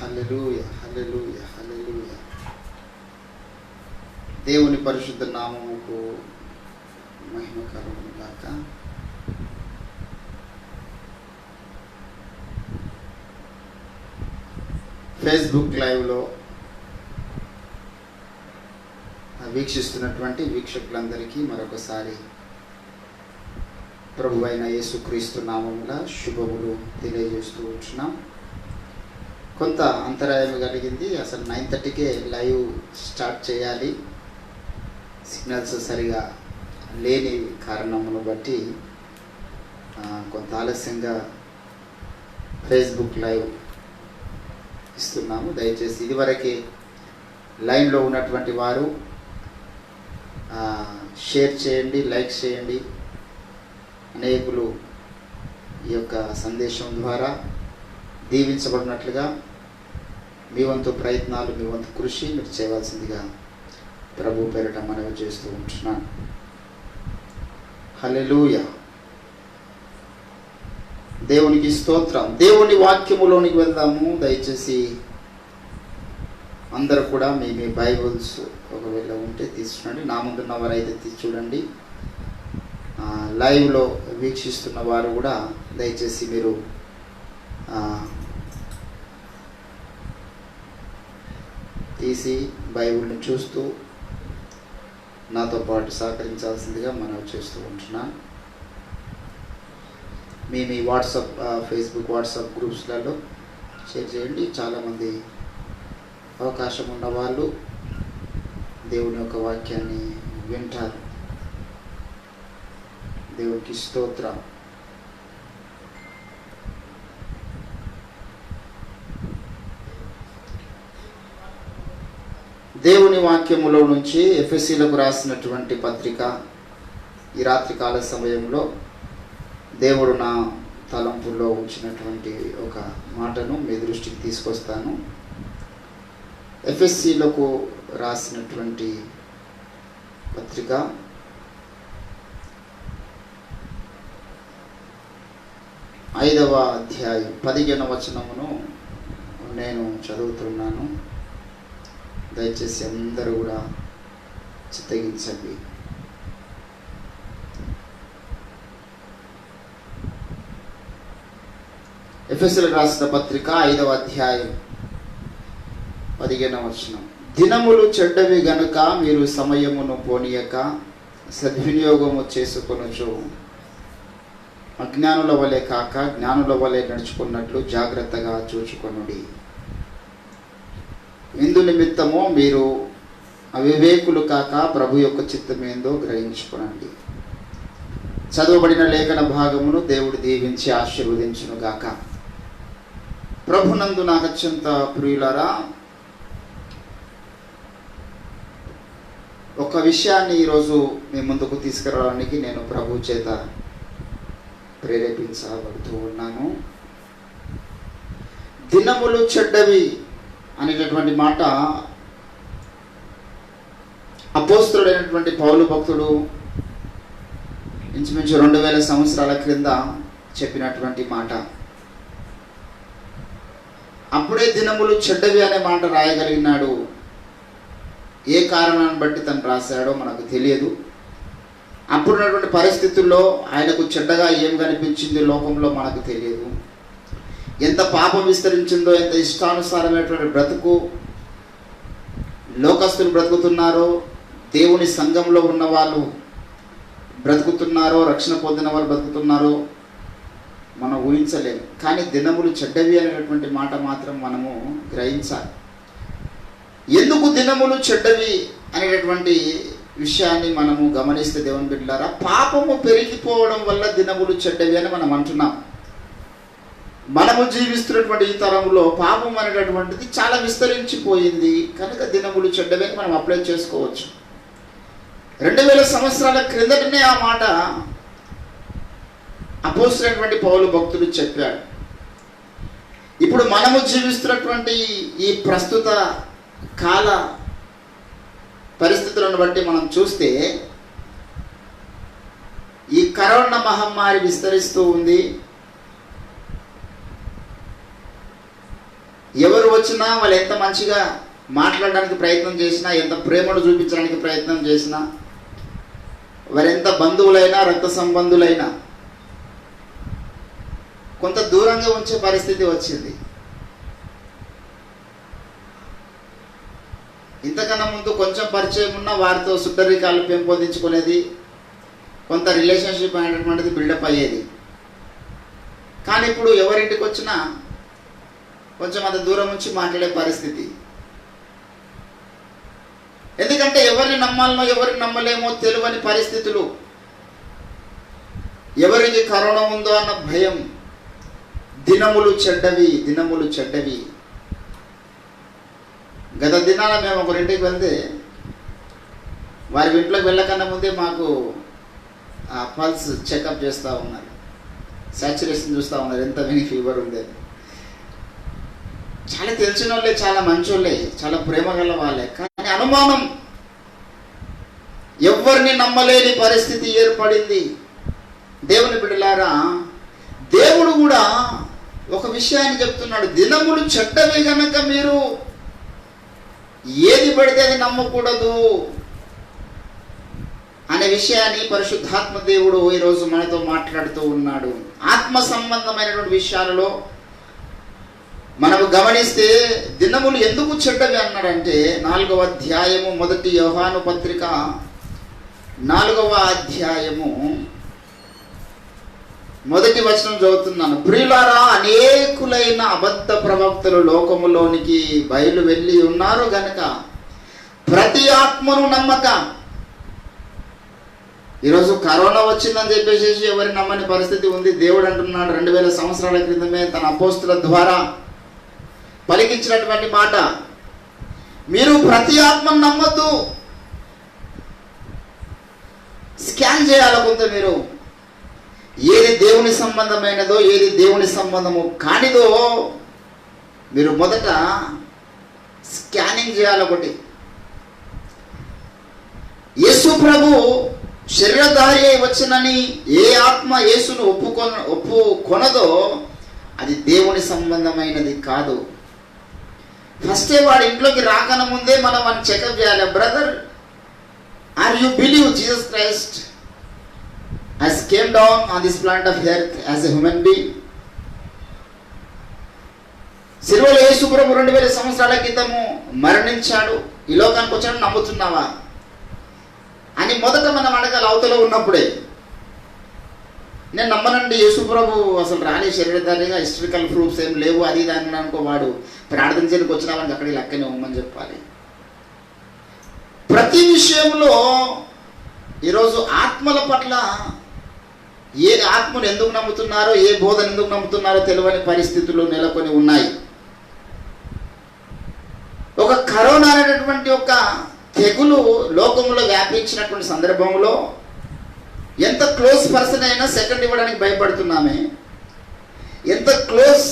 హల్లెలూయా హల్లెలూయా హల్లెలూయా. దేవుని పరిశుద్ధ నామముకు మహిమ కలుగును గాక. ఫేస్బుక్ లైవ్లో వీక్షిస్తున్నటువంటి వీక్షకులందరికీ మరొకసారి ప్రభువైన యేసుక్రీస్తు నామముల శుభములు తెలియజేస్తూ ఉంటున్నాం. కొంత అంతరాయం కలిగింది. అసలు 9:30కే లైవ్ స్టార్ట్ చేయాలి. సిగ్నల్స్ సరిగా లేని కారణమును బట్టి కొంత ఆలస్యంగా ఫేస్బుక్ లైవ్ ఇస్తున్నాము. దయచేసి ఇదివరకే లైన్లో ఉన్నటువంటి వారు షేర్ చేయండి, లైక్ చేయండి. అనేకులు ఈ యొక్క సందేశం ద్వారా దీవించబడినట్లుగా మీ వంతు ప్రయత్నాలు, మీ వంతు కృషి మీరు చేయవలసిందిగా ప్రభు పేరిట మనవి చేస్తూ ఉంటున్నాను. హల్లెలూయా. దేవునికి స్తోత్రం. దేవుని వాక్యములోనికి వెళ్దాము. దయచేసి అందరూ కూడా మీ బైబుల్స్ ఒకవేళ ఉంటే తీసుకురండి. నా ముందున్న వారైతే తీసి చూడండి. లైవ్లో వీక్షిస్తున్న వారు కూడా దయచేసి మీరు తీసి బైబిల్ని చూస్తూ నాతో పాటు సహకరించాల్సిందిగా మనం చేస్తూ ఉంటున్నాను. మీ వాట్సాప్, ఫేస్బుక్ వాట్సాప్ గ్రూప్స్లలో షేర్ చేయండి. చాలామంది అవకాశం ఉన్న వాళ్ళు దేవుని యొక్క వాక్యాన్ని వింటారు. దేవునికి స్తోత్రం. దేవుని వాక్యములో నుంచి ఎఫెసీలకు రాసినటువంటి పత్రిక ఈ రాత్రికాల సమయంలో దేవుడు నా తలంపుల్లో ఉంచినటువంటి ఒక మాటను మీ దృష్టికి తీసుకొస్తాను. ఎఫెసీలకు రాసినటువంటి పత్రిక 5వ అధ్యాయం 15వ వచనమును నేను చదువుతున్నాను. దయచేసి అందరూ కూడా చిత్తగించండి. ఎఫెసీలకు రాసిన పత్రిక 5వ అధ్యాయం 15వ వచనం. దినములు చెడ్డవి గనుక మీరు సమయమును పోనీయక సద్వినియోగము చేసుకొనుచు అజ్ఞానుల వలె కాక జ్ఞానుల వలె నడుచుకున్నట్లు జాగ్రత్తగా చూచుకొనుడి. ఇందు నిమిత్తము మీరు అవివేకులు కాక ప్రభు యొక్క చిత్తమేందో గ్రహించుకొనండి. చదవబడిన లేఖన భాగమును దేవుడు దీవించి ఆశీర్వదించును గాక. ప్రభునందు నాకు అత్యంత ప్రియులారా, ఒక విషయాన్ని ఈరోజు మీ ముందుకు తీసుకురావడానికి నేను ప్రభు చేత ప్రేరేపించబడుతూ ఉన్నాను. దినములు చెడ్డవి అనేటటువంటి మాట అపోస్తలుడైనటువంటి పౌలు భక్తుడు ఇంచుమించు 2000 సంవత్సరాల క్రింద చెప్పినటువంటి మాట. అప్పుడే దినములు చెడ్డవి అనే మాట రాయగలిగినాడు. ఏ కారణాన్ని బట్టి తను రాశాడో మనకు తెలియదు. అప్పుడున్నటువంటి పరిస్థితుల్లో ఆయనకు చెడ్డగా ఏం కనిపించింది లోకంలో మనకు తెలియదు. ఎంత పాపం విస్తరించిందో, ఎంత ఇష్టానుసారమైనటువంటి బ్రతుకు లోకస్తులు బ్రతుకుతున్నారో, దేవుని సంఘంలో ఉన్న వాళ్ళు బ్రతుకుతున్నారో, రక్షణ పొందిన వాళ్ళు బ్రతుకుతున్నారో మనం ఊహించలేము. కానీ దినములు చెడ్డవి అనేటటువంటి మాట మాత్రం మనము గ్రహించాలి. ఎందుకు దినములు చెడ్డవి అనేటటువంటి విషయాన్ని మనము గమనిస్తే దేవుని బిడ్డలారా, పాపము పెరిగిపోవడం వల్ల దినములు చెడ్డవి అని మనం అంటున్నాం. మనము జీవిస్తున్నటువంటి ఈ తరంలో పాపం అనేటటువంటిది చాలా విస్తరించిపోయింది కనుక దినములు చెడ్డవి అని మనం అప్లై చేసుకోవచ్చు. 2000 సంవత్సరాల క్రిందటనే ఆ మాట అపోస్తలుడైనటువంటి పౌలు భక్తుడు చెప్పాడు. ఇప్పుడు మనము జీవిస్తున్నటువంటి ఈ ప్రస్తుత కాల పరిస్థితులను బట్టి మనం చూస్తే ఈ కరోనా మహమ్మారి విస్తరిస్తూ ఉంది. ఎవరు వచ్చినా వాళ్ళు ఎంత మంచిగా మాట్లాడడానికి ప్రయత్నం చేసినా, ఎంత ప్రేమను చూపించడానికి ప్రయత్నం చేసినా, వారెంత బంధువులైనా రక్త సంబంధులైనా కొంత దూరంగా ఉంచే పరిస్థితి వచ్చింది. ఇంతకన్నా ముందు కొంచెం పరిచయం ఉన్న వారితో సుట్టరికాలు పెంపొందించుకునేది, కొంత రిలేషన్షిప్ అనేటటువంటిది బిల్డప్ అయ్యేది. కానీ ఇప్పుడు ఎవరింటికి వచ్చినా కొంచెం అంత దూరం నుంచి మాట్లాడే పరిస్థితి. ఎందుకంటే ఎవరిని నమ్మాలనో ఎవరిని నమ్మలేమో తెలియని పరిస్థితులు, ఎవరికి కరోనా ఉందో అన్న భయం. దినములు చెడ్డవి, దినములు చెడ్డవి. గత దినాల మేము ఒకరింటికి వెళ్తే వారి ఇంట్లోకి వెళ్ళకన్నా ముందే మాకు పల్స్ చెకప్ చేస్తూ ఉన్నారు, సాచురేషన్ చూస్తూ ఉన్నారు, ఎంత విని ఫీవర్ ఉంది. చాలా తెలిసిన వాళ్ళే, చాలా మంచి వాళ్ళే, చాలా ప్రేమ గల వాళ్ళే. కానీ అనుమానం, ఎవరిని నమ్మలేని పరిస్థితి ఏర్పడింది. దేవుని బిడ్డలారా, దేవుడు కూడా ఒక విషయాన్ని చెప్తున్నాడు. దినములు చెడ్డవి గనక మీరు ఏది పడితే అది నమ్మకూడదు అనే విషయాన్ని పరిశుద్ధాత్మ దేవుడు ఈరోజు మనతో మాట్లాడుతూ ఉన్నాడు. ఆత్మ సంబంధమైనటువంటి విషయాలలో మనము గమనిస్తే దినములు ఎందుకు చెడ్డవి అన్నాడంటే 4వ అధ్యాయము 1 యోహాను పత్రిక 4వ అధ్యాయము 1వ వచనం చదువుతున్నాను. ప్రియులారా, అనేకులైన అబద్ధ ప్రవక్తలు లోకములోనికి బయలు వెళ్ళి ఉన్నారు గనక ప్రతి ఆత్మను నమ్మక. ఈరోజు కరోనా వచ్చిందని చెప్పేసి ఎవరి నమ్మని పరిస్థితి ఉంది. దేవుడు అంటున్నాడు 2000 సంవత్సరాల క్రితమే తన అపోస్తుల ద్వారా పలికించినటువంటి మాట, మీరు ప్రతి ఆత్మను నమ్మద్దు. స్కాన్ చేయాలి కొంత, మీరు ఏది దేవుని సంబంధమైనదో ఏది దేవుని సంబంధము కానిదో మీరు మొదట స్కానింగ్ చేయాలి. ఒకటి, యేసు ప్రభు శరీరధారి అయి వచ్చినని ఏ ఆత్మ యేసును ఒప్పుకొనదో అది దేవుని సంబంధమైనది కాదు. ఫస్టే వాడి ఇంట్లోకి రాకన ముందే మనం వాడిని చెకప్ చేయాలి. Brother, are you believe Jesus Christ has came down on this planet of earth as a human being? సిలువలో యేసు ప్రభు 2000 సంవత్సరాల క్రితము మరణించాడు, ఈ లోకానికి వచ్చాడు, నమ్ముతున్నావా అని మొదట మనం అడగాలి. అవతల ఉన్నప్పుడే నేను నమ్మనండి, యేసు ప్రభు అసలు రాని శరీరధారిగా, హిస్టరికల్ ప్రూఫ్స్ ఏం లేవు, అది దాన్ని అనుకో, వాడు ప్రార్థించడానికి వచ్చినామని అక్కడికి లెక్కనే ఉమ్మని చెప్పాలి. ప్రతి విషయంలో ఈరోజు ఆత్మల పట్ల ఏ ఆత్మను ఎందుకు నమ్ముతున్నారో, ఏ బోధన ఎందుకు నమ్ముతున్నారో తెలియని పరిస్థితులు నెలకొని ఉన్నాయి. ఒక కరోనా అనేటటువంటి ఒక తెగులు లోకంలో వ్యాపించినటువంటి సందర్భంలో ఎంత క్లోజ్ పర్సన్ అయినా సెకండ్ ఇవ్వడానికి భయపడుతున్నామే, ఎంత క్లోజ్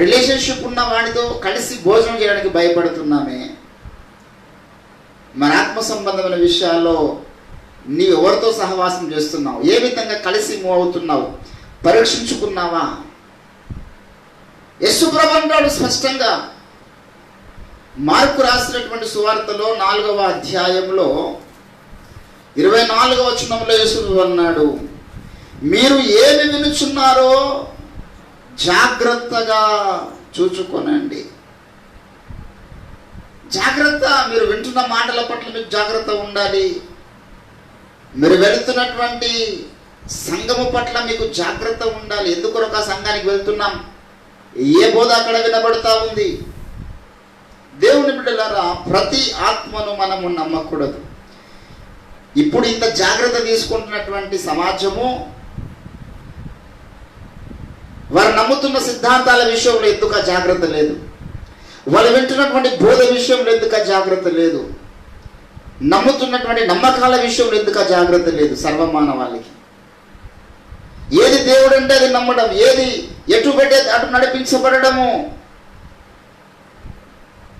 రిలేషన్షిప్ ఉన్న వాడితో కలిసి భోజనం చేయడానికి భయపడుతున్నామే. మన ఆత్మ సంబంధమైన విషయాల్లో నీవు ఎవరితో సహవాసం చేస్తున్నావు, ఏ విధంగా కలిసి మూవ్ అవుతున్నావు, పరీక్షించుకున్నావా? యేసు ప్రభు అంటాడు స్పష్టంగా, మార్కు రాసినటువంటి సువార్తలో 4వ అధ్యాయంలో 24వ వచనంలో యేసు అన్నాడు, మీరు ఏమి వినుచున్నారో జాగ్రత్తగా చూచుకోనండి. జాగ్రత్త, మీరు వింటున్న మాటల పట్ల మీకు జాగ్రత్త ఉండాలి. మీరు వెళుతున్నటువంటి సంఘము పట్ల మీకు జాగ్రత్త ఉండాలి. ఎందుకొరకు ఆ సంఘానికి వెళ్తున్నాం, ఏ బోధ అక్కడ వినబడతా ఉంది? దేవుని బిడ్డలారా, ప్రతి ఆత్మను మనము నమ్మకూడదు. ఇప్పుడు ఇంత జాగ్రత్త తీసుకుంటున్నటువంటి సమాజము వారు నమ్ముతున్న సిద్ధాంతాల విషయంలో ఎందుకు జాగ్రత్త లేదు, వాళ్ళు వింటున్నటువంటి బోధ విషయంలో ఎందుకు జాగ్రత్త లేదు, నమ్ముతున్నటువంటి నమ్మకాల విషయంలో ఎందుకు జాగ్రత్త లేదు? సర్వమానవాళికి ఏది దేవుడు అంటే అది నమ్మడం, ఏది ఎటు పెట్టే అటు నడిపించబడము.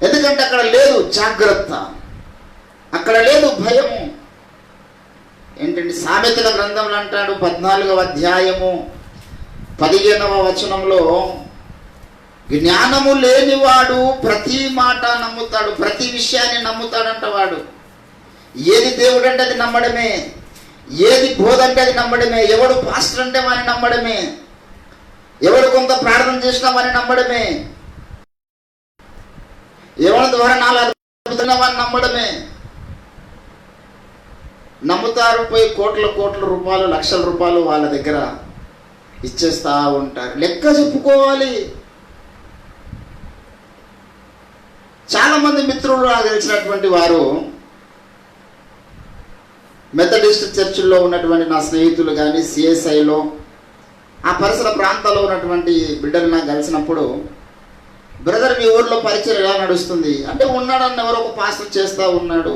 ఎందుకంటే అక్కడ లేదు జాగ్రత్త, అక్కడ లేదు భయము. ఏంటంటే సామెతల గ్రంథంలో అంటాడు 14వ అధ్యాయము 15వ వచనంలో, జ్ఞానము లేనివాడు ప్రతి మాట నమ్ముతాడు, ప్రతి విషయాన్ని నమ్ముతాడంట వాడు. ఏది దేవుడు అంటే అది నమ్మడమే, ఏది బోధ అంటే అది నమ్మడమే, ఎవడు పాస్టర్ అంటే వాడిని నమ్మడమే, ఎవడు కొంత ప్రార్థన చేసినా వాడిని నమ్మడమే, ఎవరి ద్వారా నాలుగు వాడిని నమ్మడమే. నమ్ముతారు, పోయి కోట్ల రూపాయలు, లక్షల రూపాయలు వాళ్ళ దగ్గర ఇచ్చేస్తా ఉంటారు. లెక్క చెప్పుకోవాలి. చాలా మంది మిత్రులు నాకు తెలిసినటువంటి వారు మెథడిస్ట్ చర్చిల్లో ఉన్నటువంటి నా స్నేహితులు కానీ, సిఎస్ఐలో ఆ పరిసర ప్రాంతాల్లో ఉన్నటువంటి బిడ్డలు నాకు కలిసినప్పుడు, బ్రదర్ మీ ఊర్లో పరిచయం ఎలా నడుస్తుంది అంటే, ఉన్నాడన్న ఎవరో ఒక పాస్టర్ చేస్తూ ఉన్నాడు.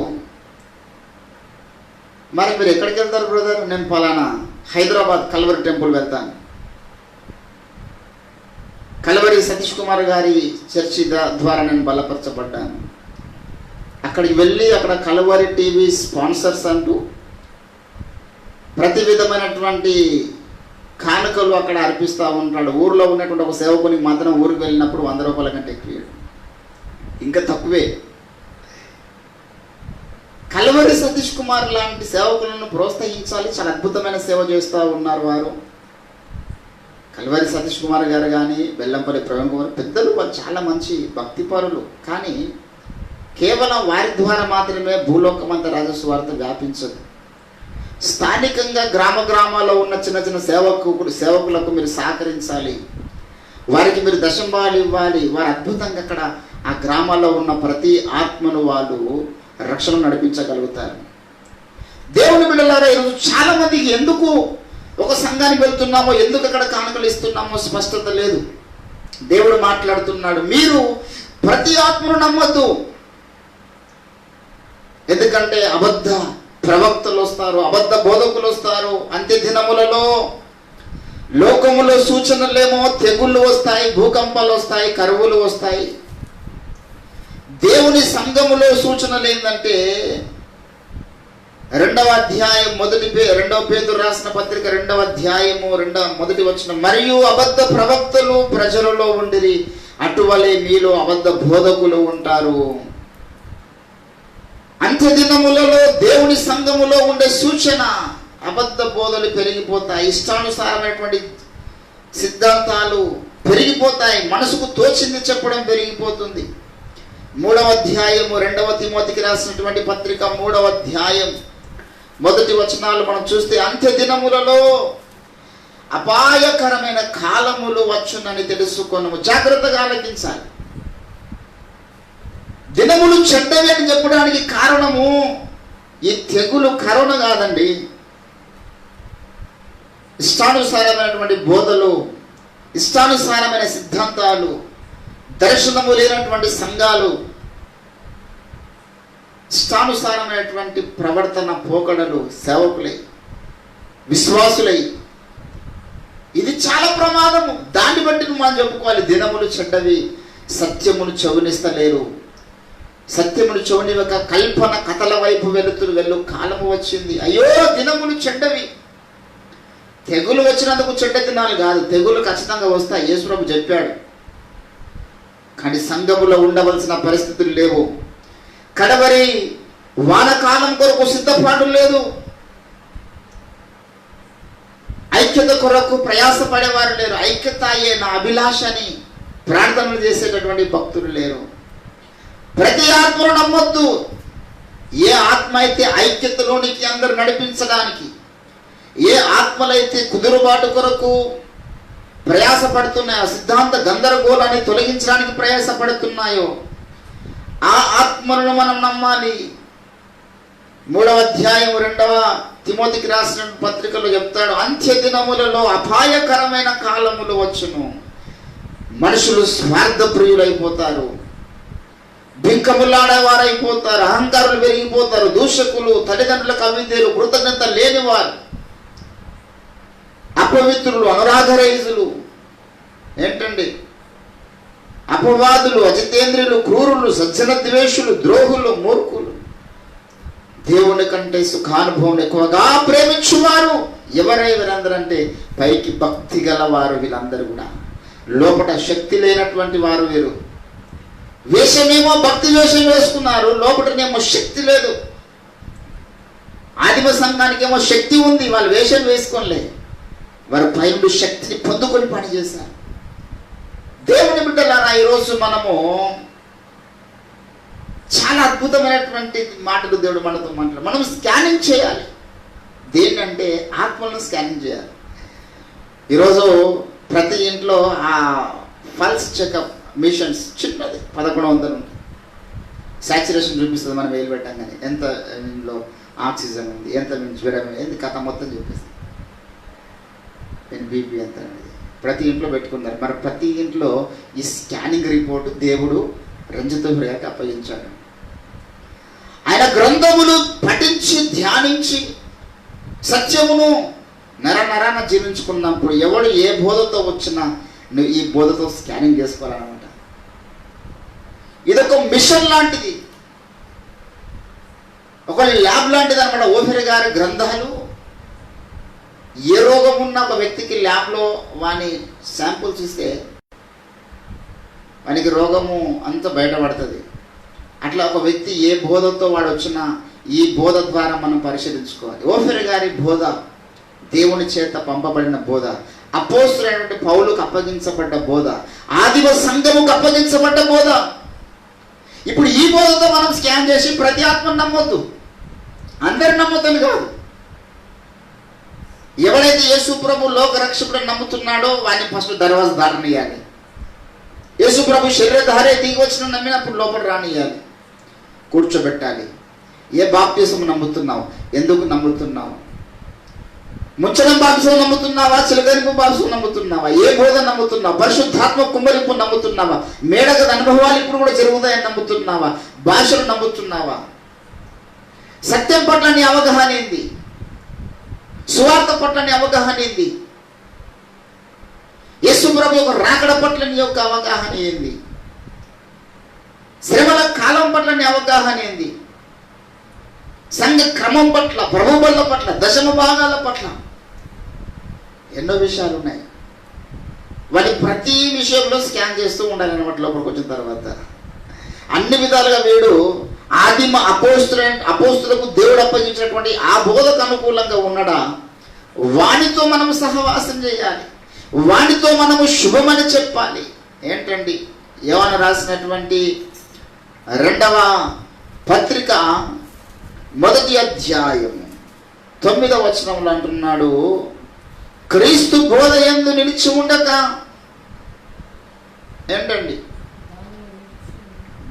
మరి మీరు ఎక్కడికి వెళ్తారు బ్రదర్? నేను ఫలానా హైదరాబాద్ కల్వరి టెంపుల్ వెళ్తాను. కల్వరి సతీష్ కుమార్ గారి చర్చి ద్వారా నేను బలపరచబడ్డాను. అక్కడికి వెళ్ళి అక్కడ కల్వరి టీవీ స్పాన్సర్స్ అంటూ ప్రతి విధమైనటువంటి కానుకలు అక్కడ అర్పిస్తూ ఉంటాడు. ఊరిలో ఉన్నటువంటి ఒక సేవకునికి మాత్రం ఊరికి వెళ్ళినప్పుడు 100 రూపాయల కంటే ఎక్కువ, ఇంకా తక్కువే. కల్వరి సతీష్ కుమార్ లాంటి సేవకులను ప్రోత్సహించాలి. చాలా అద్భుతమైన సేవ చేస్తూ ఉన్నారు వారు. కల్వరి సతీష్ కుమార్ గారు కానీ, బెల్లంపల్లి ప్రవీణ్ కుమార్ పెద్దలు, వాళ్ళు చాలా మంచి భక్తిపరులు. కానీ కేవలం వారి ద్వారా మాత్రమే భూలోకమంతా రాజస్వ వార్త వ్యాపించదు. స్థానికంగా గ్రామాల్లో ఉన్న చిన్న చిన్న సేవకులకు మీరు సహకరించాలి. వారికి మీరు దశంభాలు ఇవ్వాలి. వారు అద్భుతంగా అక్కడ ఆ గ్రామాల్లో ఉన్న ప్రతి ఆత్మను వాళ్ళు రక్షణ నడిపించగలుగుతారు. దేవుని బిడ్డలారా, ఈరోజు చాలా మందికి ఎందుకు ఒక సంఘానికి వెళ్తున్నామో, ఎందుకు అక్కడ కానుకలు ఇస్తున్నామో స్పష్టత లేదు. దేవుడు మాట్లాడుతున్నాడు, మీరు ప్రతి ఆత్మను నమ్మొద్దు. ఎందుకంటే అబద్ధ ప్రవక్తలు వస్తారు, అబద్ధ బోధకులు వస్తారు. అంత్య దినములలో లోకములో సూచనలేమో తెగుళ్ళు వస్తాయి, భూకంపాలు వస్తాయి, కరువులు వస్తాయి. దేవుని సంఘములో సూచనలు ఏంటంటే 2వ అధ్యాయం 2వ పేతురు రాసిన పత్రిక 2వ అధ్యాయము 1వ వచనం, మరియు అబద్ధ ప్రవక్తలు ప్రజలలో ఉండిరి, అటువలే మీలో అబద్ధ బోధకులు ఉంటారు. అంత్య దినములలో దేవుని సంఘములో ఉండే సూచన, అబద్ధ బోధలు పెరిగిపోతాయి, ఇష్టానుసారమైనటువంటి సిద్ధాంతాలు పెరిగిపోతాయి, మనసుకు తోచింది చెప్పడం పెరిగిపోతుంది. 3వ అధ్యాయము 2వ తిమోతికి రాసినటువంటి పత్రిక 3వ అధ్యాయం 1వ వచనాలు మనం చూస్తే, అంత్య దినములలో అపాయకరమైన కాలములు వచ్చునని తెలుసుకొనుము. జాగ్రత్తగా ఆలకించాలి. దినములు చెడ్డవి అని చెప్పడానికి కారణము ఈ తెగులు కరోనా కాదండి. ఇష్టానుసారమైనటువంటి బోధలు, ఇష్టానుసారమైన సిద్ధాంతాలు, దర్శనము లేనటువంటి సంఘాలు, ఇష్టానుసారమైనటువంటి ప్రవర్తన పోకడలు, సేవకులై, విశ్వాసులై, ఇది చాలా ప్రమాదము. దాన్ని బట్టి మనం చెప్పుకోవాలి, దినములు చెడ్డవి, సత్యమును చౌనిస్తలేరు. సత్యమును చౌనివక కల్పన కథల వైపు వెళ్ళు కాలము వచ్చింది. అయ్యో దినములు చెడ్డవి. తెగులు వచ్చినందుకు చెడ్డ దినాలు కాదు, తెగులు ఖచ్చితంగా వస్తాయి, యేసుప్రభు చెప్పాడు. కానీ సంఘములో ఉండవలసిన పరిస్థితులు లేవు. కడవరి వానకాలం కొరకు సిద్ధపాటు లేదు. ఐక్యత కొరకు ప్రయాసపడేవారు లేరు. ఐక్యత అయ్యే నా అభిలాష అని ప్రార్థనలు చేసేటటువంటి భక్తులు లేరు. ప్రతి ఆత్మను నమ్మొద్దు. ఏ ఆత్మ అయితే ఐక్యతలోనికి అందరూ నడిపించడానికి, ఏ ఆత్మలైతే కుదురుబాటు కొరకు ప్రయాసపడుతున్నాయో, సిద్ధాంత గందరగోళాన్ని తొలగించడానికి ప్రయాసపడుతున్నాయో, ఆ ఆత్మలను మనం నమ్మాలి. 3వ అధ్యాయం 2వ తిమోతికి రాసిన పత్రికలో చెప్తాడు, అంత్య దినములలో అపాయకరమైన కాలములు వచ్చును. మనుషులు స్వార్థ ప్రియులైపోతారు, బింకములాడేవారైపోతారు, అహంకారులు పెరిగిపోతారు, దూషకులు, తల్లిదండ్రులకు అవిధేయులు, కృతజ్ఞత లేనివారు, అపవిత్రులు, అనురాగరహితులు, ఏంటండి అపవాదులు, అజితేంద్రియులు, క్రూరులు, సజ్జన ద్వేషులు, ద్రోహులు, మూర్ఖులు, దేవుని కంటే సుఖానుభవం ఎక్కువగా ప్రేమించువారు. ఎవరై వీరందరంటే పైకి భక్తి గలవారు. వీళ్ళందరూ కూడా లోపల శక్తి లేనటువంటి వారు వీరు. వేషమేమో భక్తి వేషం వేసుకున్నారు, లోపలనేమో శక్తి లేదు. ఆదిమ సంఘానికేమో శక్తి ఉంది, వాళ్ళు వేషం వేసుకోలే, వారు పైనుండి శక్తిని పొందుకొని పనిచేశారు. దేవుని బిడ్డలారా, ఈరోజు మనము చాలా అద్భుతమైనటువంటి మాటలు దేవుడు మనతో మాట్లాడు. మనం స్కానింగ్ చేయాలి. దేన్నంటే ఆత్మలను స్కానింగ్ చేయాలి. ఈరోజు ప్రతి ఇంట్లో ఆ పల్స్ చెకప్ మిషన్స్ చిన్నది 1100 ఉంటుంది. సాచురేషన్ చూపిస్తుంది, మనం వేలు పెట్టంగానే ఎంత ఇంట్లో ఆక్సిజన్ ఉంది, ఎంత జ్వరం ఏంది కథ మొత్తం చూపిస్తుంది. బీపీ ఎంత అనేది ప్రతి ఇంట్లో పెట్టుకున్నారు. మరి ప్రతి ఇంట్లో ఈ స్కానింగ్ రిపోర్టు దేవుడు రంజిత గారికి అప్పగించాడు. ఆయన గ్రంథములు పఠించి ధ్యానించి సత్యమును నరాన జీవించుకున్నప్పుడు ఎవడు ఏ బోధతో వచ్చినా నువ్వు ఈ బోధతో స్కానింగ్ చేసుకోవాలన్నమాట. ఇదొక మిషన్ లాంటిది, ఒక ల్యాబ్ లాంటిది అనమాట. ఓఫిర్ గారి గ్రంథాలు ఏ రోగం ఉన్న ఒక వ్యక్తికి ల్యాబ్లో వాని శాంపుల్స్ ఇస్తే వానికి రోగము అంతా బయటపడుతుంది. అట్లా ఒక వ్యక్తి ఏ బోధతో వాడు వచ్చినా ఈ బోధ ద్వారా మనం పరిశీలించుకోవాలి. ఓఫిర్ గారి బోధ దేవుని చేత పంపబడిన బోధ, అపోస్తులైనటువంటి పౌలుకు అప్పగించబడ్డ బోధ, ఆదిమ సంఘముకు అప్పగించబడ్డ బోధ. ఇప్పుడు ఈ బోధతో మనం స్కాన్ చేసి ప్రతి ఆత్మను నమ్మొద్దు, అందరు నమ్మొద్దని కాదు. ఎవడైతే యేసు ప్రభు లోక రక్షకుడు నమ్ముతున్నాడో వాడిని ఫస్ట్ దర్వాజ దారనియాలి. యేసు ప్రభు శరీరధారే దిగి వచ్చిన నమ్మినప్పుడు లోపల రానియాలి, కూర్చోబెట్టాలి. ఏ బాప్తిసం నమ్ముతున్నావు, ఎందుకు నమ్ముతున్నావు? ముంచడం బాప్తిసం నమ్ముతున్నావా, చిలకరింపు బాప్తిసం నమ్ముతున్నావా, ఏ బోధ నమ్ముతున్నావా, పరిశుద్ధాత్మ కుమ్మరింపు నమ్ముతున్నావా, మేడగద అనుభవాలు ఇప్పుడు కూడా జరుగుతాయని నమ్ముతున్నావా, భాషలు నమ్ముతున్నావా? సత్యం పట్ల నీ అవగాహన ఏంది? సువార్త పట్ల నీ అవగాహన ఏంది? యేసు ప్రభు యొక్క రాకడ పట్ల నీ యొక్క అవగాహన ఏంది? శ్రమల కాలం పట్ల నీ అవగాహన ఏంది? సంఘ క్రమం పట్ల, ప్రభుబల పట్ల, దశమ భాగాల పట్ల ఎన్నో విషయాలు ఉన్నాయి. వాటి ప్రతి విషయంలో స్కాన్ చేస్తూ ఉండాలి అన్నమాట. లోపలికి వచ్చిన తర్వాత అన్ని విధాలుగా వీడు ఆదిమ అపోస్తులకు దేవుడు అప్పగించినటువంటి ఆ బోధకు అనుకూలంగా ఉన్నడా, వానితో మనం సహవాసం చేయాలి, వానితో మనము శుభమని చెప్పాలి. ఏంటండి యోహాను రాసినటువంటి 2వ పత్రిక 1వ అధ్యాయం 9వ వచనంలో అంటున్నాడు, క్రీస్తు బోధ యందు నిలిచి ఉండక ఏంటండి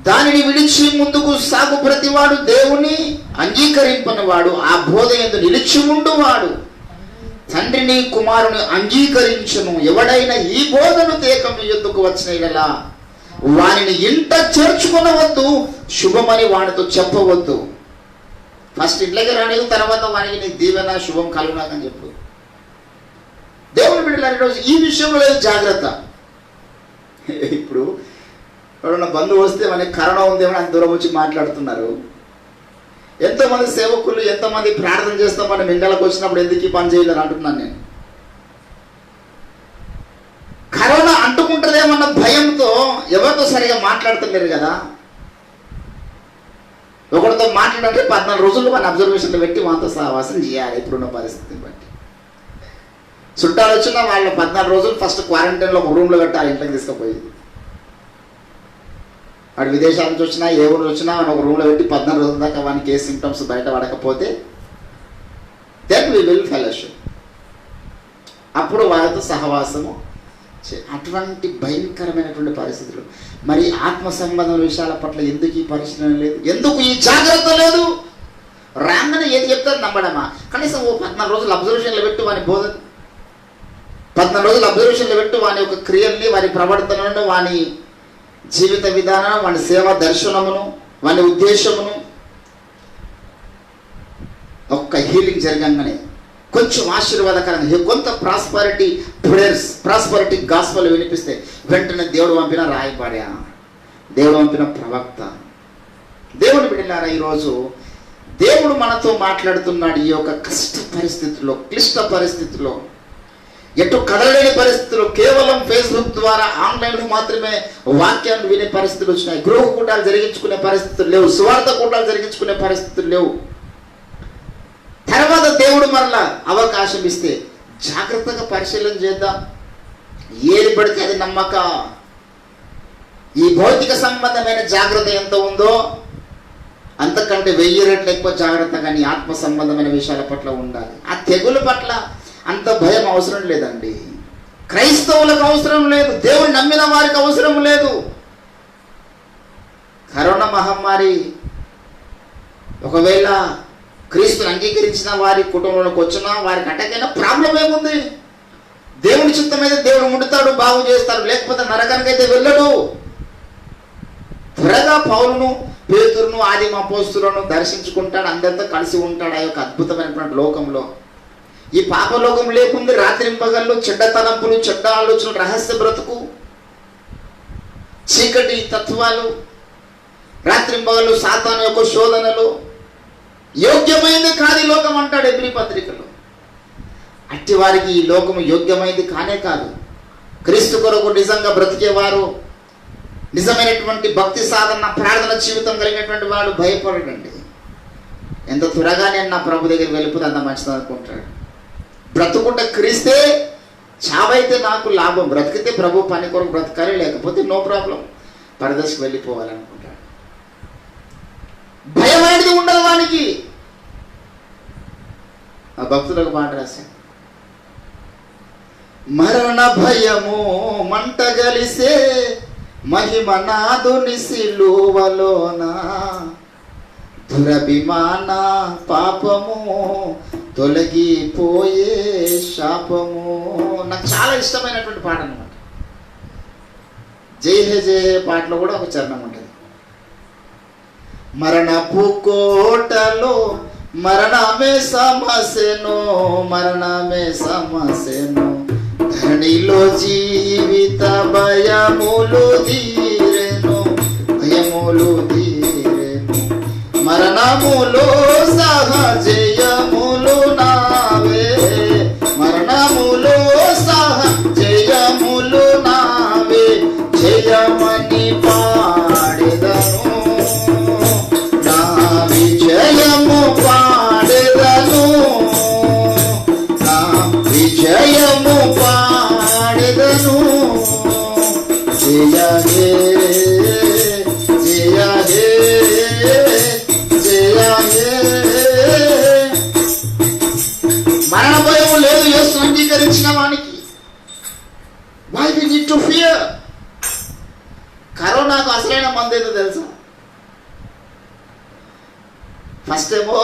దానిని విడిచి ముందుకు సాగు ప్రతివాడు దేవుని అంగీకరింపని వాడు, ఆ బోధ యందు నిలిచి ఉండువాడు తండ్రిని కుమారుని అంగీకరించును. ఎవడైనా ఈ బోధను తేక మీ యొద్దకు వచ్చిన యెడల వానిని ఇంట చేర్చుకొనవద్దు, శుభమని వానితో చెప్పవద్దు. ఫస్ట్ ఇంట్లోకి రాని తర్వాత వానికి నీ దీవెన శుభం కలుగునాకని చెప్పు. దేవుని బిడ్డలారా, ఈరోజు ఈ విషయంలో లేదు జాగ్రత్త. ఇప్పుడు ఎవరన్నా బంధువు వస్తే మనకి కరోనా ఉందేమని అంత దూరం వచ్చి మాట్లాడుతున్నారు. ఎంతోమంది సేవకులు, ఎంతోమంది ప్రార్థన చేస్తాం మనం ఇండలకు వచ్చినప్పుడు ఎందుకు ఈ పని చేయలేరు అంటున్నాను నేను. కరోనా అంటుకుంటుందేమన్న భయంతో ఎవరితో సరిగా మాట్లాడుతున్నారు కదా. ఒకరితో మాట్లాడంటే 14 రోజులు మన అబ్జర్వేషన్లో పెట్టి వాళ్ళతో సహవాసం చేయాలి ఇప్పుడున్న పరిస్థితిని బట్టి. చుట్టాలు వచ్చినా వాళ్ళు 14 రోజులు ఫస్ట్ క్వారంటైన్లో ఒక రూమ్లో పెట్టాలి, ఇంట్లోకి తీసుకుపోయి. వాడు విదేశాల నుంచి వచ్చినా ఏ ఊరు వచ్చినా వాడిని ఒక రూమ్లో పెట్టి 14 రోజుల దాకా వానికి ఏ సింటమ్స్ బయట పడకపోతే దెన్ వి విల్ ఫెలోషిప్, అప్పుడు వాళ్ళతో సహవాసము. అటువంటి భయంకరమైనటువంటి పరిస్థితులు. మరి ఆత్మ సంబంధం విషయాల పట్ల ఎందుకు ఈ పరిశీలన లేదు, ఎందుకు ఈ జాగ్రత్త లేదు? రాగానే ఏది చెప్తారు నమ్మడమా? కనీసం ఓ 14 రోజులు అబ్జర్వేషన్లో పెట్టు వాని బోధ, 14 రోజులు అబ్జర్వేషన్లో పెట్టు వాని యొక్క క్రియల్ని, వారి ప్రవర్తనను, వాని జీవిత విధానం, వాని సేవ దర్శనమును, వాని ఉద్దేశమును. ఒక్క హీలింగ్ జరగంగానే కొంచెం ఆశీర్వాదకరంగా కొంత ప్రాస్పరిటీ ప్రేయర్స్, ప్రాస్పరిటీ గాస్పల్ వినిపిస్తే వెంటనే దేవుడు పంపిన రాయబాడా, దేవుడు పంపిన ప్రవక్త. దేవుని బిడ్డలారా, ఈరోజు దేవుడు మనతో మాట్లాడుతున్నాడు. ఈ యొక్క కష్ట పరిస్థితుల్లో, క్లిష్ట పరిస్థితుల్లో, ఎటు కదలలేని పరిస్థితుల్లో కేవలం ఫేస్బుక్ ద్వారా ద్వారా ఆన్లైన్లో మాత్రమే వాక్యాన్ని వినే పరిస్థితులు వచ్చినాయి. గృహ కూటాలు జరిగించుకునే పరిస్థితులు లేవు, సువార్త కూటాలు జరిగించుకునే పరిస్థితులు లేవు. తర్వాత దేవుడు మరలా అవకాశం ఇస్తే జాగ్రత్తగా పరిశీలన చేద్దాం. ఏది పడితే అది నమ్మక. ఈ భౌతిక సంబంధమైన జాగ్రత్త ఎంత ఉందో అంతకంటే 1000 రెట్లు ఎక్కువ జాగ్రత్తగా నీ ఆత్మ సంబంధమైన విషయాల పట్ల ఉండాలి. ఆ తెగుల పట్ల అంత భయం అవసరం లేదండి. క్రైస్తవులకు అవసరం లేదు, దేవుడు నమ్మిన వారికి అవసరం లేదు. కరోనా మహమ్మారి ఒకవేళ క్రీస్తుని అంగీకరించిన వారి కుటుంబంలోకి వచ్చినా వారికి అటకైనా ప్రాబ్లం ఏముంది? దేవుని చిత్తం అయితే దేవుడు ముడతాడు, బాగు చేస్తాడు, లేకపోతే నరకానికి అయితే వెళ్ళడు. త్వరగా పౌలును, పేతురును, ఆదిమ అపోస్తులను దర్శించుకుంటాడు, అందరితో కలిసి ఉంటాడు ఆ యొక్క అద్భుతమైనటువంటి లోకంలో. ఈ పాపలోకం లేకుంది రాత్రింపగళ్ళు, చెడ్డ తలంపులు, చెడ్డ ఆలోచనలు, రహస్య బ్రతుకు, చీకటి తత్వాలు, రాత్రింపగళ్ళు సాతాను యొక్క శోధనలు. యోగ్యమైంది కాదు ఈ లోకం అంటాడు ఎబ్రీ పత్రికలో. అట్టి వారికి ఈ లోకము యోగ్యమైంది కానే కాదు. క్రీస్తు కొరకు నిజంగా బ్రతికేవారు, నిజమైనటువంటి భక్తి సాధన, ప్రార్థన జీవితం కలిగినటువంటి వాడు భయపడడండి. ఎంత త్వరగా నేను నా ప్రభు దగ్గరికి వెళ్ళిపోతే అంత మంచిది అనుకుంటాడు. బ్రతుకుంట క్రీస్తే, చావైతే నాకు లాభం. బ్రతికితే ప్రభు పని కొరకు బ్రతకాలి, లేకపోతే నో ప్రాబ్లం, పరదశకు వెళ్ళిపోవాలనుకుంటాడు. భయం అనేది ఉండదు వానికి. ఆ భక్తులకు మాట రాశాను, మరణ భయము మంటగలిసే మహిమ నాదుని సిలువలోన, దురభిమాన పాపము తొలగిపోయే శాపము. నాకు చాలా ఇష్టమైనటువంటి పాట అన్నమాట. జై హే జై హే పాటలో కూడా ఒక చరణం ఉంటుంది. మరణపు కోటలో మరణమే సమస్యను, మరణమే సమస్యను, ధరణిలో జీవిత భయములు తీరెను, భయములు తీరెను, మరణములో సహజయములు నావే, మరణములో సహజయములు నావే, జయమని పాడెదను, నా విజయము పాడెదను, నా విజయము పాడెదను, జయ హే జయ హే జయ హే. మరణ భయం లేదు యేసు అంగీకరించిన వానికి. Why we need to fear? కరోనాకు అసలైన మందు ఏదో తెలుసా? ఫస్ట్ ఏమో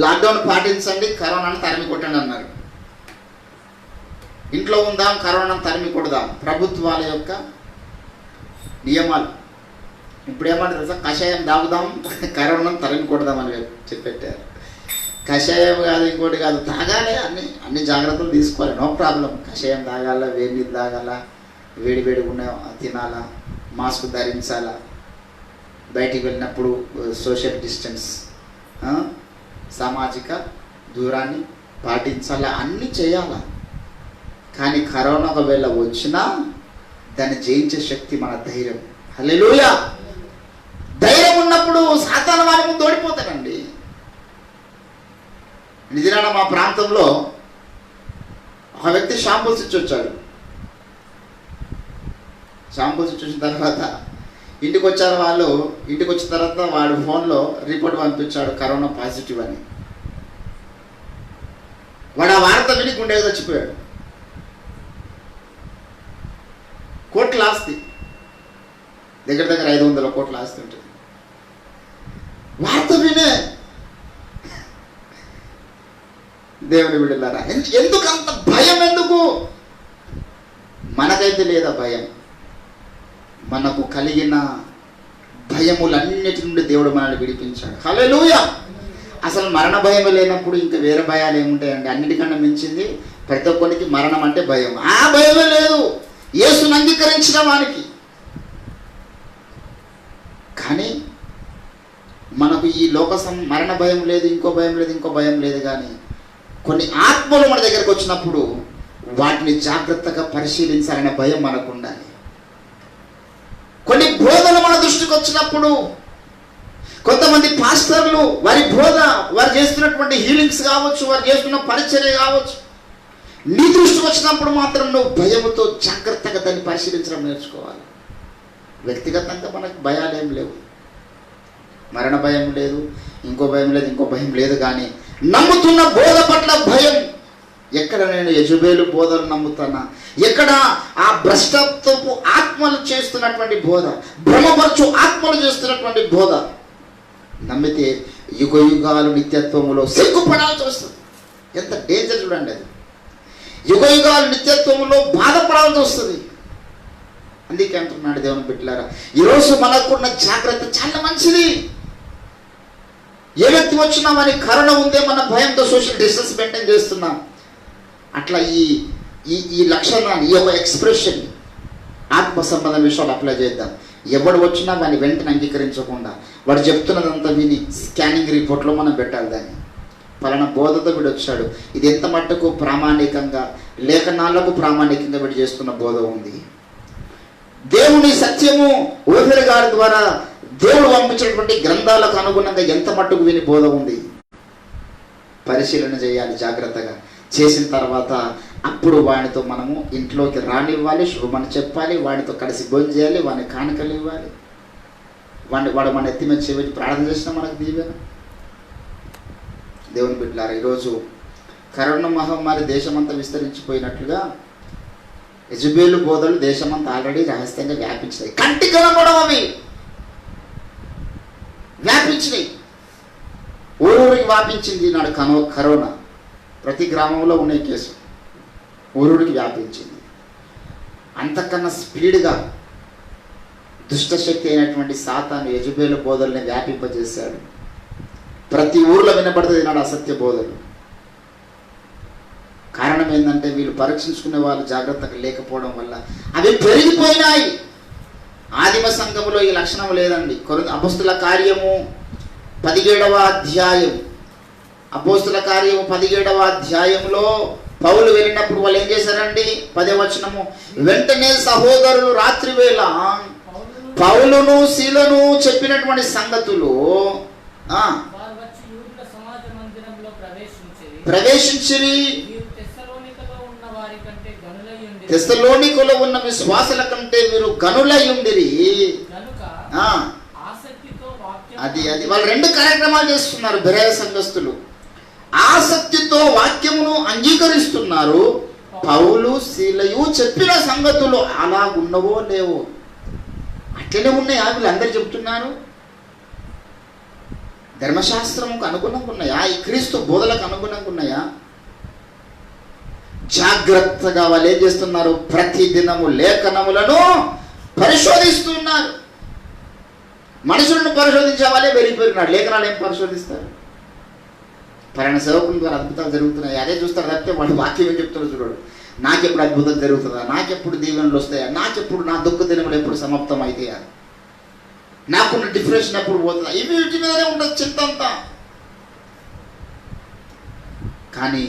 లాక్డౌన్ పాటించండి, కరోనాను తరిమి కొట్టండి అన్నారు. ఇంట్లో ఉందాం, కరోనాను తరిమి కొడదాం, ప్రభుత్వాల యొక్క నియమాలు. ఇప్పుడు ఏమంటారు తెలుసా? కషాయం తాగుదాం, కరోనాను తరిమి కొడదాం అని చెప్పెట్టారు. కషాయం కాదు, ఇంకోటి కాదు, తాగాలి, అన్ని జాగ్రత్తలు తీసుకోవాలి, నో ప్రాబ్లం. కషాయం తాగాల, వేడి నీళ్ళు తాగాల, వేడి వేడిగా ఉన్న తినాలా, మాస్క్ ధరించాలా, బయటికి వెళ్ళినప్పుడు సోషల్ డిస్టెన్స్, సామాజిక దూరాన్ని పాటించాలా, అన్నీ చేయాలా. కానీ కరోనా ఒకవేళ వచ్చినా దాన్ని జయించే శక్తి మన ధైర్యం. హల్లెలూయా. ధైర్యం ఉన్నప్పుడు సాతాను వారి ముందు ఓడిపోతాడండి. నిజంగా మా ప్రాంతంలో ఒక వ్యక్తి షాంపూస్ ఇచ్చి వచ్చాడు. షాంపూస్ ఇచ్చి వచ్చిన తర్వాత ఇంటికి వచ్చారు వాళ్ళు. ఇంటికి వచ్చిన తర్వాత వాడు ఫోన్లో రిపోర్ట్ పంపించాడు కరోనా పాజిటివ్ అని. వాడు ఆ వార్త విని గుండె చచ్చిపోయాడు. కోట్ల ఆస్తి, దగ్గర 500 కోట్ల ఆస్తి ఉంటుంది. వార్త వినే దేవుని బిడ్డలారా, ఎందుకు అంత భయం? ఎందుకు? మనకైతే లేదా భయం. మనకు కలిగిన భయములన్నిటి నుండి దేవుడు మనల్ని విడిపించాడు. హల్లెలూయా. అసలు మరణ భయం లేనప్పుడు ఇంకా వేరే భయాలు ఏముంటాయండి? అన్నిటికన్నా మించింది ప్రతి ఒక్కరికి మరణం అంటే భయం. ఆ భయమే లేదు యేసును అంగీకరించిన వానికి. కానీ మనకు ఈ మరణ భయం లేదు, ఇంకో భయం లేదు, ఇంకో భయం లేదు. కానీ కొన్ని ఆత్మలు మన దగ్గరకు వచ్చినప్పుడు వాటిని జాగ్రత్తగా పరిశీలించాలనే భయం మనకు ఉండాలి. కొన్ని బోధలు మన దృష్టికి వచ్చినప్పుడు కొంతమంది పాస్టర్లు వారి బోధ, వారు చేస్తున్నటువంటి హీలింగ్స్ కావచ్చు, వారు చేస్తున్న పరిచర్య కావచ్చు, నీ దృష్టికి వచ్చినప్పుడు మాత్రం నువ్వు భయముతో జాగ్రత్తగా దాన్ని పరిశీలించడం నేర్చుకోవాలి. వ్యక్తిగతంగా మనకు భయాలు ఏం లేవు, మరణ భయం లేదు, ఇంకో భయం లేదు, ఇంకో భయం లేదు. కానీ నమ్ముతున్న బోధ పట్ల భయం. ఎక్కడ నేను యెజబెలు బోధలు నమ్ముతానా, ఎక్కడ ఆ భ్రష్టత్వపు ఆత్మలు చేస్తున్నటువంటి బోధ, భ్రమపరచు ఆత్మలు చేస్తున్నటువంటి బోధ నమ్మితే యుగ యుగాలు నిత్యత్వములో సిగ్గుపడాల్సి వస్తుంది. ఎంత డేంజర్ చూడండి అది. యుగ యుగాలు నిత్యత్వములో బాధపడాల్సి వస్తుంది. అందుకే అంటున్నాడు దేవుని బిడ్డలారా, ఈరోజు మనకున్న జాగ్రత్త చాలా మంచిది. ఏ వ్యక్తి వచ్చినా మనకి కరోనా ఉందే మన భయంతో సోషల్ డిస్టెన్స్ మెయింటైన్ చేస్తున్నాం. అట్లా ఈ లక్షణాన్ని, ఈ యొక్క ఎక్స్ప్రెషన్ ఆత్మ సంబంధ విషయాలు అప్లై చేద్దాం. ఎవడు వచ్చినా వాడిని వెంటనే అంగీకరించకుండా వాడు చెప్తున్నదంతా విని స్కానింగ్ రిపోర్ట్లో మనం పెట్టాలి దాన్ని. పలానా బోధతో వీడు వచ్చాడు, ఇది ఎంత మట్టుకు ప్రామాణికంగా, లేఖనాలకు ప్రామాణికంగా వీడు చేస్తున్న బోధ ఉంది. దేవుని సత్యము ఓఫెర్ గారి ద్వారా దేవుడు పంపించినటువంటి గ్రంథాలకు అనుగుణంగా ఎంత మట్టుకు విని బోధ ఉంది. పరిశీలన చేయాలి జాగ్రత్తగా. చేసిన తర్వాత అప్పుడు వాడితో మనము ఇంట్లోకి రానివ్వాలి, శుభమని చెప్పాలి, వాడితో కలిసి భోజనం చేయాలి, వాడిని కానుకలు ఇవ్వాలి. వాడు మన ఎత్తి మీద చేసి ప్రార్థన చేసినా మనకు దీవెన. దేవుని బిడ్డలారా, ఈరోజు కరోనా మహమ్మారి దేశమంతా విస్తరించిపోయినట్లుగా యెజబెలు బోధలు దేశమంతా ఆల్రెడీ రహస్యంగా వ్యాపించినాయి. కంటి కనబడవు, అవి వ్యాపించినాయి. ఊరూరికి వ్యాపించింది నాడు కరోనా. ప్రతి గ్రామంలో ఉన్నాయి కేసు, ఊరూరికి వ్యాపించింది. అంతకన్నా స్పీడ్గా దుష్టశక్తి అయినటువంటి సాతాను యెజబెలు బోధల్ని వ్యాపింపజేశాడు. ప్రతి ఊర్లో వినపడుతుంది నాడు అసత్య బోధలు. కారణం ఏంటంటే వీళ్ళు పరీక్షించుకునే వాళ్ళు జాగ్రత్తగా లేకపోవడం వల్ల అవి పెరిగిపోయినాయి. ఆదిమ సంఘములో ఈ లక్షణం లేదండి. అపోస్తుల కార్యము 17వ అధ్యాయం, అపోస్తుల కార్యము 17వ అధ్యాయంలో పౌలు వెళ్ళినప్పుడు వాళ్ళు ఏం చేశారండి? 10వ వచనము, వెంటనే సహోదరులు రాత్రి వేళ పౌలును శీలను చెప్పినటువంటి సంగతులు ప్రవేశించిరి. తెస్సలోనికలో ఉన్న విశ్వాసుల కంటే వీరు గనులయ్యుండిరి. అది వాళ్ళు రెండు కార్యక్రమాలు చేస్తున్నారు. బెరాయ సంఘస్థులు ఆసక్తితో వాక్యమును అంగీకరిస్తున్నారు. పౌలు శీలయు చెప్పిన సంగతులు అలా ఉన్నవో లేవో అట్లనే ఉన్నాయా? వీళ్ళందరూ చెప్తున్నారు. ధర్మశాస్త్రముకు అనుగుణంగా ఉన్నాయా? ఈ క్రీస్తు బోధలకు అనుగుణంగా ఉన్నాయా? జాగ్రత్తగా వాళ్ళు ఏం చేస్తున్నారు? ప్రతిదినము లేఖనములను పరిశోధిస్తున్నారు. మనుషులను పరిశోధించే వాళ్ళే వెళ్ళిపోయినాడు. లేఖనాలు ఏం పరిశోధిస్తారు? పలానా సేవకుల ద్వారా అద్భుతాలు జరుగుతున్నాయి అదే చూస్తారు తప్పితే వాడు వాక్యం ఏం చెప్తారో చూడడు. నాకెప్పుడు అద్భుతం జరుగుతుందా, నాకెప్పుడు దీవెనలు వస్తాయా, నాకెప్పుడు నా దుఃఖ దినములు ఎప్పుడు సమాప్తం అవుతాయా, నాకున్న డిప్రెషన్ ఎప్పుడు పోతుందా, ఇవి వీటి మీదనే ఉండదు చింత అంతా. కానీ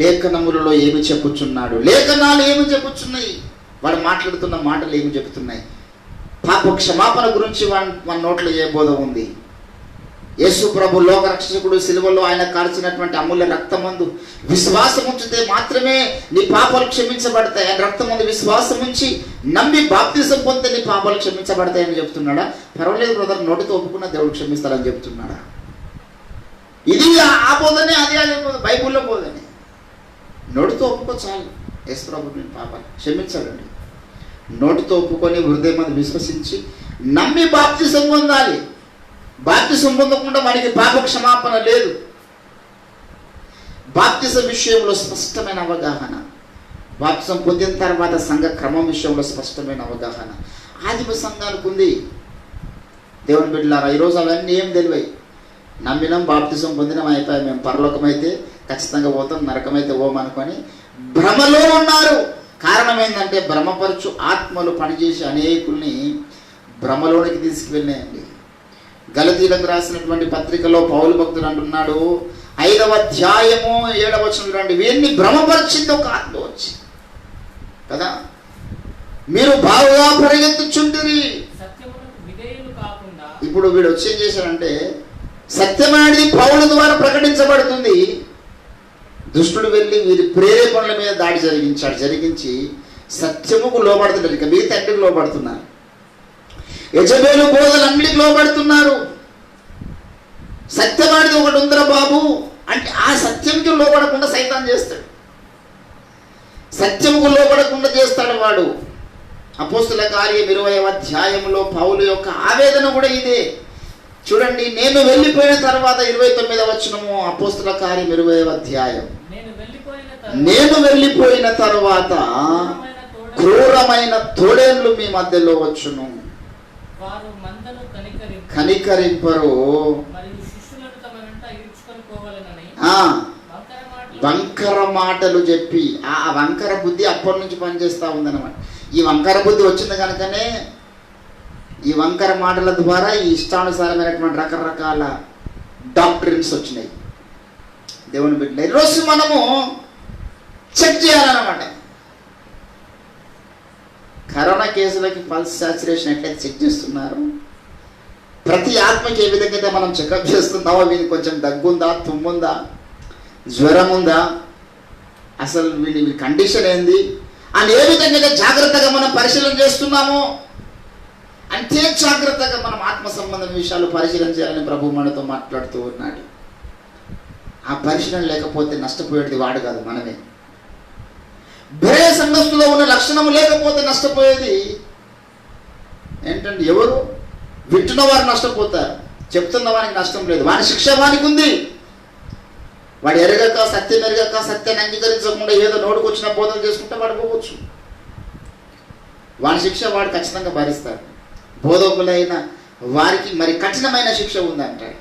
లేఖనములలో ఏమి చెప్పుచున్నాడు? లేఖనాలు ఏమి చెప్పుచున్నాయి? వాడు మాట్లాడుతున్న మాటలు ఏమి చెబుతున్నాయి? పాప క్షమాపణ గురించి మన నోట్లో ఏ బోధ ఉంది? యేసు ప్రభు లోక రక్షకుడు సిలువలో ఆయన కాల్చినటువంటి అమూల్య రక్తమందు విశ్వాసం ఉంచితే మాత్రమే నీ పాపాలు క్షమించబడతాయి. ఆయన రక్తమందు విశ్వాసం ఉంచి నమ్మి బాప్తిజం పొందితే నీ పాపాలు క్షమించబడతాయని చెప్తున్నాడా? పర్వాలేదు బ్రదర్, నోటితో ఒప్పుకున్న దేవుడు క్షమిస్తారని చెప్తున్నాడా? ఇది ఆ బోధనే, అదే బైబుల్లో బోధనే. నోటితో ఒప్పుకో చాలు, యేసు ప్రభు నేను పాపాలు క్షమించాలండి. నోటితో ఒప్పుకొని హృదయం మీద విశ్వసించి నమ్మి బాప్తిజం పొందాలి. బాప్తిజం పొందకుండా వాడికి పాప క్షమాపణ లేదు. బాప్తిజం విషయంలో స్పష్టమైన అవగాహన, బాప్తిజం పొందిన తర్వాత సంఘ క్రమం విషయంలో స్పష్టమైన అవగాహన ఆదిమ సంఘానికి ఉంది. దేవుని బిడ్డలారా, ఈరోజు అవన్నీ ఏం తెలివై నమ్మినాం, బాప్తిజం పొందినాం, అయిపోయి మేము పరలోకమైతే ఖచ్చితంగా పోతాం, నరకమైతే పోమనుకొని భ్రమలో ఉన్నారు. కారణం ఏంటంటే భ్రమపరచు ఆత్మలు పనిచేసి అనేకుల్ని భ్రమలోనికి తీసుకువెళ్ళాయండి. గలతీలకు రాసినటువంటి పత్రికలో పౌలు భక్తుడు అంటున్నాడు, 5వ అధ్యాయము 7వ వచనం చూడండి, వీరిని భ్రమపరిచింది ఒక ఆత్మ వచ్చి. కదా. మీరు బాగా పరిగెత్తుచుంటిరి. ఇప్పుడు వీడు వచ్చి ఏం చేశాడంటే, సత్యం అనేది పౌలు ద్వారా ప్రకటించబడుతుంది. దుష్టుడు వెళ్ళి వీరి ప్రేరేపణల మీద దాడి జరిగించి సత్యముకు లోబడుతున్నారు. ఇక మీ తండ్రికి లోబడుతున్నారు. యజబేలు బోధలన్నిటికి లోబడుతున్నారు. సత్యం అనేది ఒకటి ఉందిరా బాబు అంటే ఆ సత్యంకి లోబడకుండా సైతాన్ చేస్తాడు. సత్యముకు లోబడకుండా చేస్తాడు వాడు. అపోస్తుల కార్యం 20వ అధ్యాయంలో పౌలు యొక్క ఆవేదన కూడా ఇదే. చూడండి, నేను వెళ్ళిపోయిన తర్వాత 29వ వచనము, అపోస్తుల కార్యం 20వ అధ్యాయం. నేను వెళ్ళిపోయిన తర్వాత క్రూరమైన తోడేళ్ళు మీ మధ్యలో వచ్చును, కనికరింపరు, వంకర మాటలు చెప్పి. ఆ వంకర బుద్ధి అప్పటి నుంచి పనిచేస్తూ ఉందన్నమాట. ఈ వంకర బుద్ధి వచ్చింది కనుకనే ఈ వంకర మాటల ద్వారా ఈ ఇష్టానుసారమైనటువంటి రకరకాల డాక్టరిన్స్ వచ్చినాయి. దేవుని బిడ్డలు, ఈరోజు మనము చెక్ చేయాలన్నమాట. కరోనా కేసులకి పల్స్ సాచురేషన్ ఎట్లయితే చెక్ చేస్తున్నారు, ప్రతి ఆత్మకి ఏ విధంగా అయితే మనం చెకప్ చేస్తున్నామో, వీనికి కొంచెం దగ్గుందా, తుమ్ముందా, జ్వరం ఉందా, అసలు వీడి కండిషన్ ఏంది అని ఏ విధంగా జాగ్రత్తగా మనం పరిశీలన చేస్తున్నామో అంతే జాగ్రత్తగా మనం ఆత్మ సంబంధం విషయాలు పరిశీలన చేయాలని ప్రభు మనతో మాట్లాడుతూ ఉన్నాడు. ఆ పరిశీలన లేకపోతే నష్టపోయేది వాడు కాదు, మనమే. బెరే సంఘస్థులో ఉన్న లక్షణము లేకపోతే నష్టపోయేది ఏంటంటే ఎవరు? వింటున్న వారు నష్టపోతారు, చెప్తున్న వారికి నష్టం లేదు. వాని శిక్ష వానికి ఉంది. వాడు ఎరగక, సత్యం ఎరగక, సత్యాన్ని అంగీకరించకుండా ఏదో నోటుకొచ్చిన బోధన చేసుకుంటే వాడు పోవచ్చు. వాని శిక్ష వాడు ఖచ్చితంగా భరిస్తాడు. బోధకులైన వారికి మరి కఠినమైన శిక్ష ఉందంటాడు.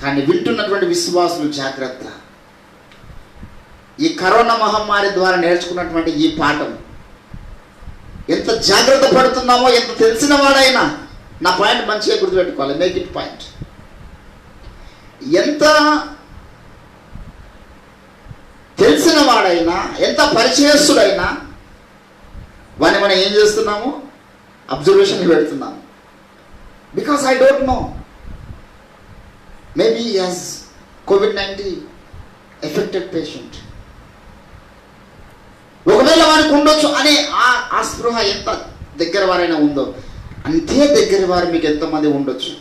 కానీ వింటున్నటువంటి విశ్వాసులు జాగ్రత్త. ఈ కరోనా మహమ్మారి ద్వారా నేర్చుకున్నటువంటి ఈ పాఠం ఎంత జాగ్రత్త పడుతున్నామో, ఎంత తెలిసిన వాడైనా, నా పాయింట్ మంచిగా గుర్తుపెట్టుకోవాలి, మేక్ ఇట్ పాయింట్. ఎంత తెలిసిన వాడైనా, ఎంత పరిచయస్తుడైనా, వాడిని మనం ఏం చేస్తున్నాము? అబ్జర్వేషన్ పెడుతున్నాము. Because I don't know, maybe as COVID-19 affected patient, ఒకవేళ వారికి ఉండొచ్చు అనే ఆ స్పృహ ఎంత దగ్గర వారైనా ఉందో అంతే దగ్గర వారు మీకు ఎంతోమంది ఉండొచ్చు.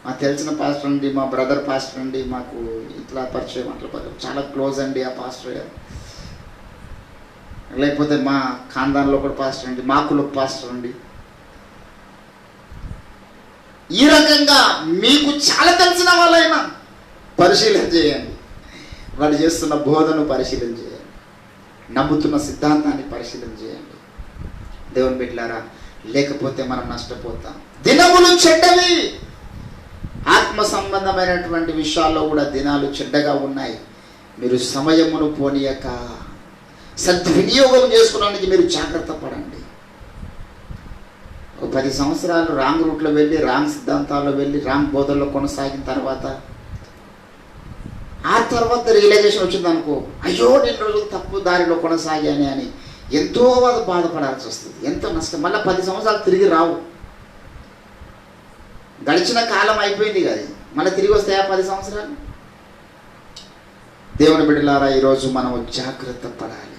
మాకు తెలిసిన పాస్టర్ అండి, మా బ్రదర్ పాస్టర్ అండి, మాకు ఇట్లా పరిచయం, అట్లా చాలా క్లోజ్ అండి ఆ పాస్టర్ గారు, లేకపోతే మా ఖాందాన్లో కూడా పాస్టర్ అండి, మా కుల పాస్టర్ అండి. ఈ రకంగా మీకు చాలా తెలిసిన వాళ్ళైనా పరిశీలన చేయండి. వాడు చేస్తున్న బోధను పరిశీలన చేయండి, నమ్ముతున్న సిద్ధాంతాన్ని పరిశీలన చేయండి. దేవుని బిడ్డలారా, లేకపోతే మనం నష్టపోతాం. దినములు చెడ్డవి. ఆత్మ సంబంధమైనటువంటి విషయాల్లో కూడా దినాలు చెడ్డగా ఉన్నాయి. మీరు సమయమును పోనీయక సద్వినియోగం చేసుకోవడానికి మీరు జాగ్రత్త పడండి. ఒక 10 సంవత్సరాలు రాంగ్ రూట్లో వెళ్ళి, రాంగ్ సిద్ధాంతాల్లో వెళ్ళి, రాంగ్ బోధల్లో కొనసాగిన తర్వాత ఆ తర్వాత రియలైజేషన్ వచ్చింది అనుకో, అయ్యో నేను రోజులు తప్పు దారిలో కొనసాగానే అని ఎంతో బాధపడాల్సి వస్తుంది, ఎంతో నష్టం. మళ్ళీ 10 సంవత్సరాలు తిరిగి రావు. గడిచిన కాలం అయిపోయింది కదా, మళ్ళీ తిరిగి వస్తాయా 10 సంవత్సరాలు? దేవుని బిడ్డలారా, ఈరోజు మనం జాగ్రత్త పడాలి.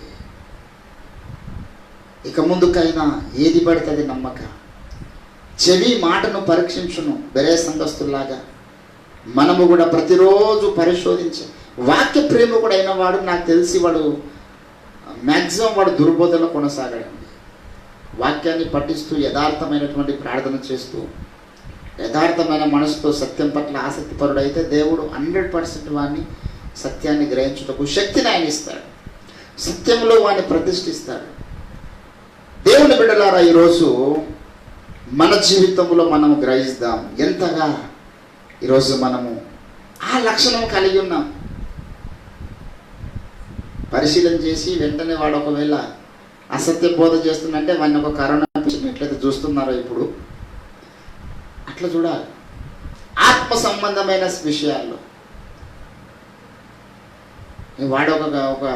ఇక ముందుకైనా ఏది పడుతుంది నమ్మక. చెవి మాటను పరీక్షించును. బెరే సంఘస్థుల్లాగా మనము కూడా ప్రతిరోజు పరిశోధించి, వాక్య ప్రేమ కూడా అయిన వాడు నాకు తెలిసి వాడు మ్యాక్సిమం వాడు దుర్బోధనలో కొనసాగడండి. వాక్యాన్ని పఠిస్తూ యథార్థమైనటువంటి ప్రార్థన చేస్తూ యథార్థమైన మనసుతో సత్యం పట్ల ఆసక్తి పరుడైతే దేవుడు 100% వాడిని సత్యాన్ని గ్రహించుటకు శక్తిని ఆయన ఇస్తాడు. సత్యంలో వాడిని ప్రతిష్ఠిస్తాడు. దేవుని బిడ్డలారా, ఈరోజు మన జీవితంలో మనము గ్రహిస్తాం ఎంతగా ఈరోజు మనము ఆ లక్షణం కలిగి ఉన్నాం. పరిశీలన చేసి వెంటనే వాడు ఒకవేళ అసత్య బోధ చేస్తుందంటే వాడిని ఒక కరోనా పేషెంట్ ఎట్లయితే చూస్తున్నారో ఇప్పుడు అట్లా చూడాలి. ఆత్మ సంబంధమైన విషయాల్లో వాడు ఒక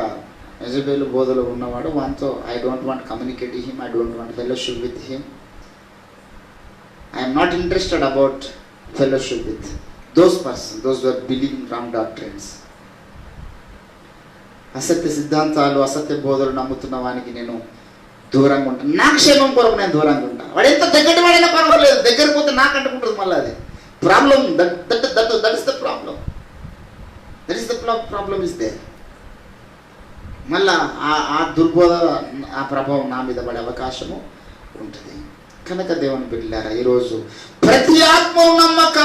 యెజబెలు బోధలో ఉన్నవాడు, వాంతో I don't want communicate him, I don't want fellowship with him, I'm not interested about fellowship with those person those were believing wrong doctrines. అసత్య సిద్ధాంతాలు, అసత్య బోధలు నమ్ముతున్న వానికి నేను దూరంగా ఉంటాను. నా క్షేమం కొరకు నేను దూరంగా ఉంటాను. వాడు ఎంత దగ్గర వాడైనా పర్వాలేదు, దగ్గర పోతే నాకు అంటుకుంటుంది మళ్ళీ. అది problem. That is the problem. That is the problem is they. మళ్ళా ఆ దుర్బోధ, ఆ ప్రభావం నా మీద పడే అవకాశము ఉంటుంది. కనుక దేవుని బిడ్డలారా, ఈరోజు ప్రతి ఆత్మను నమ్మక,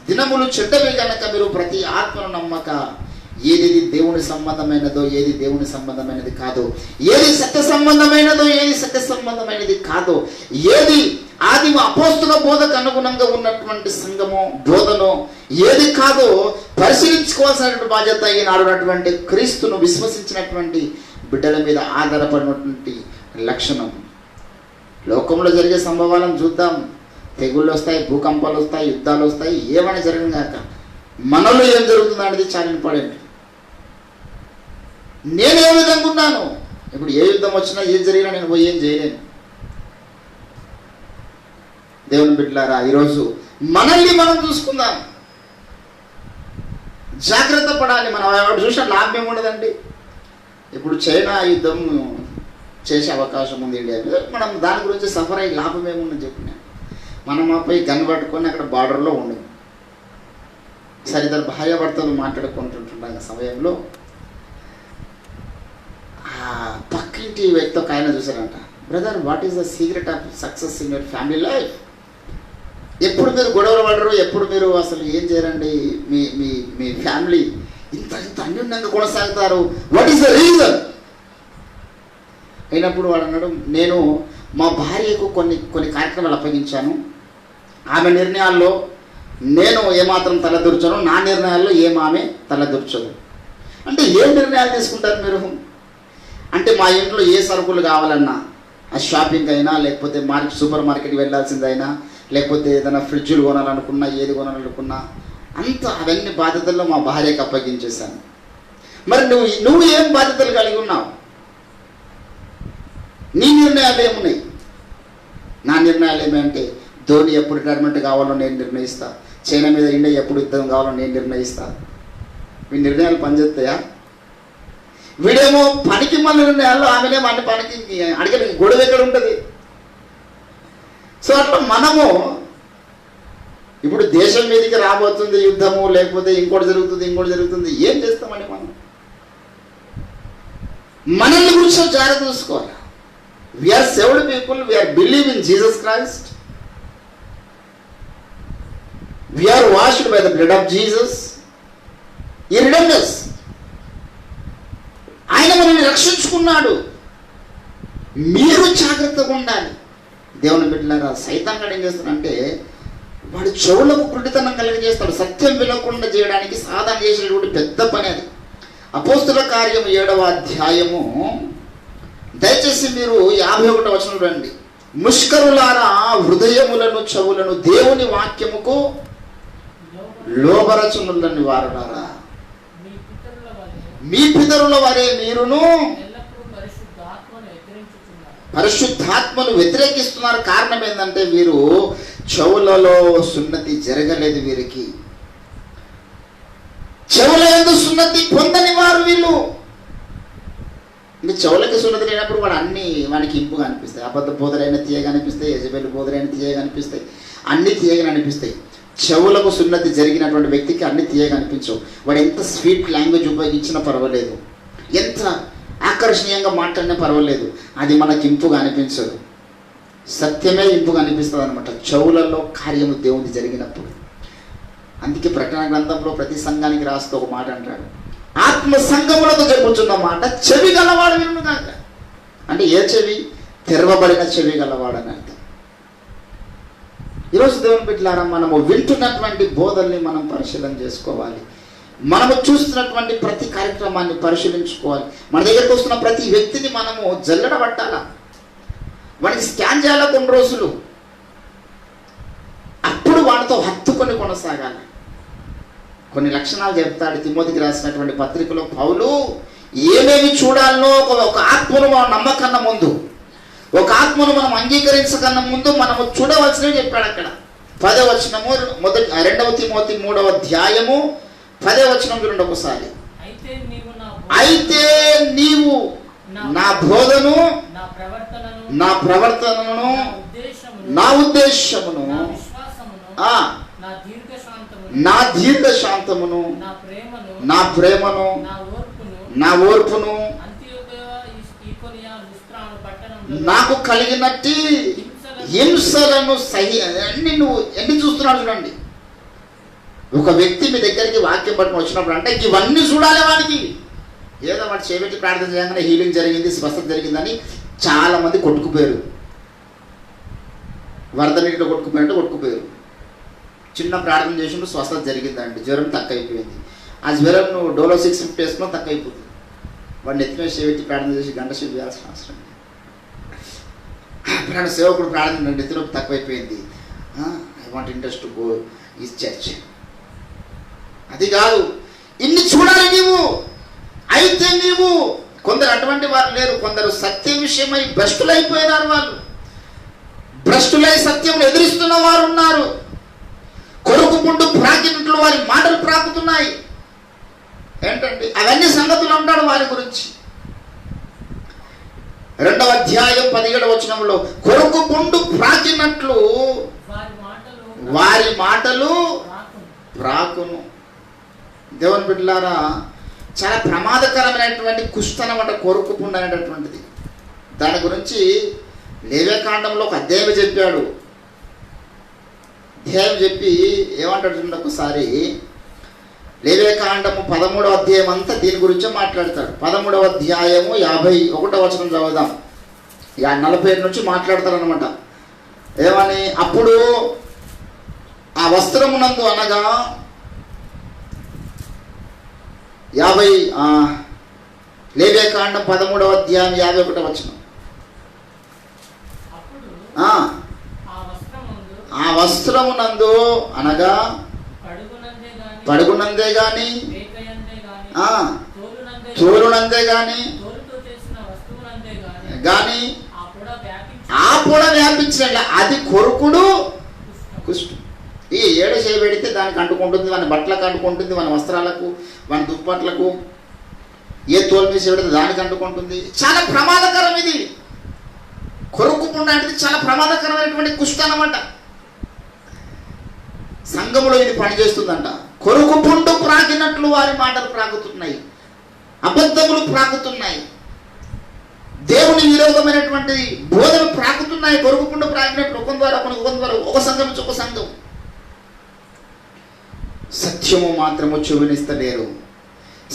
దినములు చెడ్డవి కనుక మీరు ప్రతి ఆత్మను నమ్మక, ఏది దేవుని సంబంధమైనదో ఏది దేవుని సంబంధమైనది కాదో, ఏది సత్య సంబంధమైనదో ఏది సత్య సంబంధమైనది కాదో, ఏది ఆదిమ అపోస్తుల బోధకు అనుగుణంగా ఉన్నటువంటి సంఘమో బోధనో ఏది కాదో పరిశీలించుకోవాల్సినటువంటి బాధ్యత ఈనాడున్నటువంటి క్రీస్తును విశ్వసించినటువంటి బిడ్డల మీద ఆధారపడినటువంటి లక్షణం. లోకంలో జరిగే సంభవాలను చూద్దాం. తెగుళ్ళు వస్తాయి, భూకంపాలు వస్తాయి, యుద్ధాలు వస్తాయి, ఏమైనా జరగను కాక మనలో ఏం జరుగుతుంది అనేది చాలా ఇంపార్టెంట్. నేను ఏ విధంగా ఉన్నాను, ఇప్పుడు ఏ యుద్ధం వచ్చినా ఏం జరిగినా నేను పోయి ఏం చేయలేను. దేవుని బిడ్డలారా, ఈరోజు మనల్ని మనం చూసుకుందాం, జాగ్రత్త పడాలి. మనం ఎవరు చూసిన లాభం ఏముండదండి. ఇప్పుడు చైనా యుద్ధం చేసే అవకాశం ఉంది ఇండియా మీద, మనం దాని గురించి సఫర్ అయ్యి లాభం ఏముందని చెప్పిన మనం ఆపై గన్ పట్టుకొని అక్కడ బార్డర్లో ఉండదు. సరే, ఇద్దరు భార్యాభర్తలు మాట్లాడుకుంటుంటున్న సమయంలో పక్కింటి వ్యక్తి ఒక ఆయన చూశారంట, brother what is the secret of success in your family life? ఎప్పుడు మీరు గొడవలు పడరు, ఎప్పుడు మీరు అసలు ఏం చేయరండి, మీ మీ మీ ఫ్యామిలీ ఇంత ఇంత అన్యోన్యంగా కొనసాగుతారు, వాట్ ఈస్ ద రీజన్ అయినప్పుడు వాడు అన్నాడు, నేను మా భార్యకు కొన్ని కార్యక్రమాలు అప్పగించాను, ఆమె నిర్ణయాల్లో నేను ఏమాత్రం తలదూర్చను, నా నిర్ణయాల్లో ఆమె తలదూర్చదు. అంటే ఏం నిర్ణయాలు తీసుకుంటారు మీరు? అంటే మా ఇంట్లో ఏ సరుకులు కావాలన్నా, ఆ షాపింగ్ అయినా, లేకపోతే సూపర్ మార్కెట్కి వెళ్ళాల్సిందైనా, లేకపోతే ఏదైనా ఫ్రిడ్జ్లు కొనాలనుకున్నా, ఏది కొనాలనుకున్నా, అంత అవన్నీ బాధ్యతల్లో మా భార్యకు అప్పగించేశాను. మరి నువ్వు ఏం బాధ్యతలు కలిగి ఉన్నావు? నీ నిర్ణయాలు ఏమున్నాయి? నా నిర్ణయాలు ఏమంటే, ధోని ఎప్పుడు రిటైర్మెంట్ కావాలో నేను నిర్ణయిస్తా, చైనా మీద ఇండియా ఎప్పుడు యుద్ధం కావాలో నేను నిర్ణయిస్తా. మీ నిర్ణయాలు పనిచేస్తాయా? వీడేమో పనికి మళ్ళీ నిర్ణయాల్లో, ఆమెనేమో అన్ని పనికి అడిగే గొడవ ఎక్కడ ఉంటుంది? సో అట్లా మనము ఇప్పుడు దేశం మీదకి రాబోతుంది యుద్ధము, లేకపోతే ఇంకోటి జరుగుతుంది, ఏం చేస్తామని మనల్ని గురించి జాగ్రత్త చూసుకోవాలి. We are saved people, we are believe in Jesus Christ, we are washed by the blood of Jesus. ఈ రిడెండర్స్ ఆయన మనల్ని రక్షించుకున్నాడు. మీరు జాగ్రత్తగా ఉండాలి. దేవుని బిడ్డలారా, సైతాన్గాడు ఏం చేస్తాడంటే, వాడు చెవులకు కృటితనం కలిగజేస్తాడు. సత్యం వినకుండా చేయడానికి సాధన చేసినటువంటి పెద్ద పని అది. అపోస్తుల కార్యం 7వ అధ్యాయము, దయచేసి మీరు 51వ వచనం రండి. ముష్కరులారా, హృదయములను చెవులను దేవుని వాక్యముకు లోబరచునులని వారులారా, మీ పితరుల వరే మీరును పరిశుద్ధాత్మను వ్యతిరేకిస్తున్నారు. కారణం ఏంటంటే, వీరు చెవులలో సున్నతి జరగలేదు. వీరికి చెవుల యందు సున్నతి పొందని వారు వీళ్ళు. ఇంకా చెవులకి సున్నతి లేనప్పుడు వానికి ఇంపుగా అనిపిస్తాయి. అబద్ధ బోధలైన తీయగా అనిపిస్తాయి, యెజబెలు బోధలైన తీయగా అనిపిస్తాయి, అన్ని తీయగా అనిపిస్తాయి. చెవులకు సున్నతి జరిగినటువంటి వ్యక్తికి అన్ని తీయగా అనిపించవు. వాడు ఎంత స్వీట్ లాంగ్వేజ్ ఉపయోగించినా పర్వాలేదు, ఎంత ఆకర్షణీయంగా మాట్లాడినా పర్వాలేదు, అది మనకి ఇంపుగా అనిపించదు. సత్యమే ఇంపుగా అనిపిస్తుంది అనమాట చెవులలో కార్యము దేవుని జరిగినప్పుడు. అందుకే ప్రకటన గ్రంథంలో ప్రతి సంఘానికి రాస్తూ ఒక మాట అంటాడు, ఆత్మ సంఘములకు చెప్పుచున్న మాట చెవి గలవాడు వినును కాక. అంటే ఏ చెవి? తెరవబడిన చెవి గలవాడని అర్థం. ఈరోజు దేవుని బిడ్డలారా, మనము వింటున్నటువంటి బోధల్ని మనం పరిశీలన చేసుకోవాలి. మనము చూస్తున్నటువంటి ప్రతి కార్యక్రమాన్ని పరిశీలించుకోవాలి. మన దగ్గరకు వస్తున్న ప్రతి వ్యక్తిని మనము జల్లెడ పట్టాలా, వాడికి స్కాన్ చేయాలా కొన్ని రోజులు, అప్పుడు వాడితో హత్తుకొని కొనసాగాలి. కొన్ని లక్షణాలు చెప్తాడు తిమోతికి రాసినటువంటి పత్రికలో పౌలు. ఏమేమి చూడాలనో ఒక ఆత్మను మనం నమ్మకన్నా ముందు, ఒక ఆత్మను మనం అంగీకరించకన్నా ముందు మనము చూడవలసినవి చెప్పాడు అక్కడ. 10వ వచనము 2 తిమోతి 3వ అధ్యాయము 10వ వచనం చూడండి ఒకసారి. అయితే నీవు నా బోధను, నా ప్రవర్తనను, నా ఉద్దేశమును, నా దీర్ఘశాంతమును, నా ప్రేమను, నా ఓర్పును నాకు కలిగినట్టి హింసలను అన్ని నువ్వు ఎన్ని చూస్తున్నాడు చూడండి. ఒక వ్యక్తి మీ దగ్గరికి వాక్యం పట్టుకుని వచ్చినప్పుడు అంటే ఇవన్నీ చూడాలి వాడికి. ఏదో వాడు చేపెట్టి ప్రార్థన చేయగానే హీలింగ్ జరిగింది, స్వస్థత జరిగిందని చాలా మంది కొట్టుకుపోయారు. వరద నీటిలో కొట్టుకుపోయారు. చిన్న ప్రార్థన చేసినప్పుడు స్వస్థత జరిగిందండి, జ్వరం తక్కువైపోయింది. ఆ జ్వరం నువ్వు డోలో 650 వేసుకున్నా తక్కువైపోతుంది. వాడిని ఎత్తిమే చేపెట్టి ప్రార్థన చేసి గంట సేపు చేయాల్సిన అవసరం లేదు. సేవకుడు ప్రార్థన ఎత్తినప్పుడు తక్కువైపోయింది, I want interest to go is church. అది కాదు, ఇన్ని చూడాలి నీవు. అయితే నీవు, కొందరు అటువంటి వారు లేరు, కొందరు సత్యం విషయమై భ్రష్టులైపోయినారు. వాళ్ళు భ్రష్టులై సత్యం ఎదిరిస్తున్న వారు ఉన్నారు. కొరుకు పుండు ప్రాకినట్లు వారి మాటలు ప్రాకుతున్నాయి. ఏంటండి అవన్నీ సంగతులు అంటాడు వారి గురించి. 2వ అధ్యాయం 17వ వచనంలో కొరుకు పుండు ప్రాకినట్లు వారి మాటలు ప్రాకును. దేవుని బిడ్డలారా, చాలా ప్రమాదకరమైనటువంటి కుష్టు అన్నమాట కొరుకు పుండు అనేటటువంటిది. దాని గురించి లేవ్యకాండంలో ఒక అధ్యాయం చెప్పాడు. అధ్యాయం చెప్పి ఏమంటాడు చూడండి ఒకసారి. లేవ్యకాండము 13వ అధ్యాయం అంతా దీని గురించే మాట్లాడతాడు. 13వ అధ్యాయము 51వ వచనం చదువుదాం. 47 నుంచి మాట్లాడతాడు అనమాట. ఏమని? అప్పుడు ఆ వస్త్రమునందు అనగా లేవ్యకాండం 13వ అధ్యాయం 51వ వచనం. ఆ వస్త్రమునందు అనగా పడుగునందే గాని తోలునందే గాని ఆ పొడ వ్యాపించిన అది కొరుకుడు కుష్టు. ఈ ఏడ చేయబెడితే దానికి అంటుకుంటుంది, మన బట్టలకు అంటుకుంటుంది, మన వస్త్రాలకు, మన దుప్పట్లకు. ఏ తోలు మీద పెడితే దానికి అంటుకుంటుంది. చాలా ప్రమాదకరం ఇది. కొరుకు పుండు అంటే చాలా ప్రమాదకరమైనటువంటి కుష్టు అన్నమాట. సంఘములో ఇది పనిచేస్తుందంట. కొరుకు పుండు ప్రాకినట్లు వారి మాటలు ప్రాకుతున్నాయి, అబద్ధములు ప్రాకుతున్నాయి, దేవుని విరోధమైనటువంటి బోధలు ప్రాకుతున్నాయి. కొరుకు పుండు ప్రాకినట్లు ఒక ద్వారా ఒక సంఘం నుంచి ఒక సంఘం. సత్యము మాత్రము చెవినిస్తలేరు,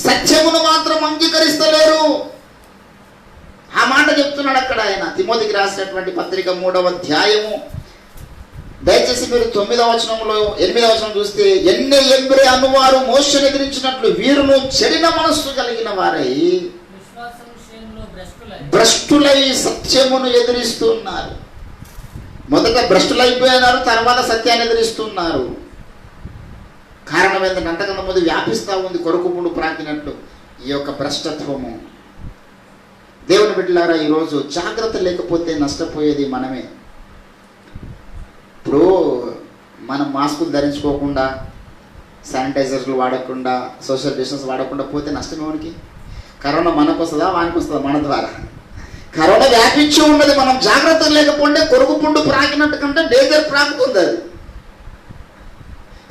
సత్యమును మాత్రం అంగీకరిస్తలేరు. ఆ మాట చెప్తున్నాడు అక్కడ ఆయన. తిమోతికి రాసినటువంటి పత్రిక 3వ అధ్యాయము దయచేసి మీరు 9వ వచనంలో 8వ వచనం చూస్తే, ఎన్నే ఎంబ్రే అనువారు మోషను ఎదిరించినట్లు వీరును చెడిన మనస్సు కలిగిన వారై భ్రష్టులై సత్యమును ఎదిరిస్తున్నారు. మొదట భ్రష్టులైపోయినారు, తర్వాత సత్యాన్ని ఎదిరిస్తున్నారు. కారణం ఏంటంటే అంతకన్నా ముందు వ్యాపిస్తూ ఉంది కొరుకు పుండు ప్రాకినట్లు ఈ యొక్క భ్రష్టత్వము. దేవుని బిడ్డలారా, ఈరోజు జాగ్రత్త లేకపోతే నష్టపోయేది మనమే. ఇప్పుడు మనం మాస్కులు ధరించుకోకుండా, శానిటైజర్లు వాడకుండా, సోషల్ డిస్టెన్స్ వాడకుండా పోతే నష్టం ఎవరికి? కరోనా మనకు వస్తుందా వానికి వస్తుందా? మన ద్వారా కరోనా వ్యాపించి ఉన్నది. మనం జాగ్రత్త లేకపోతే కొరుకు పుండు ప్రాకినట్టు కంటే డేంజర్ ప్రాకుతుంది. అది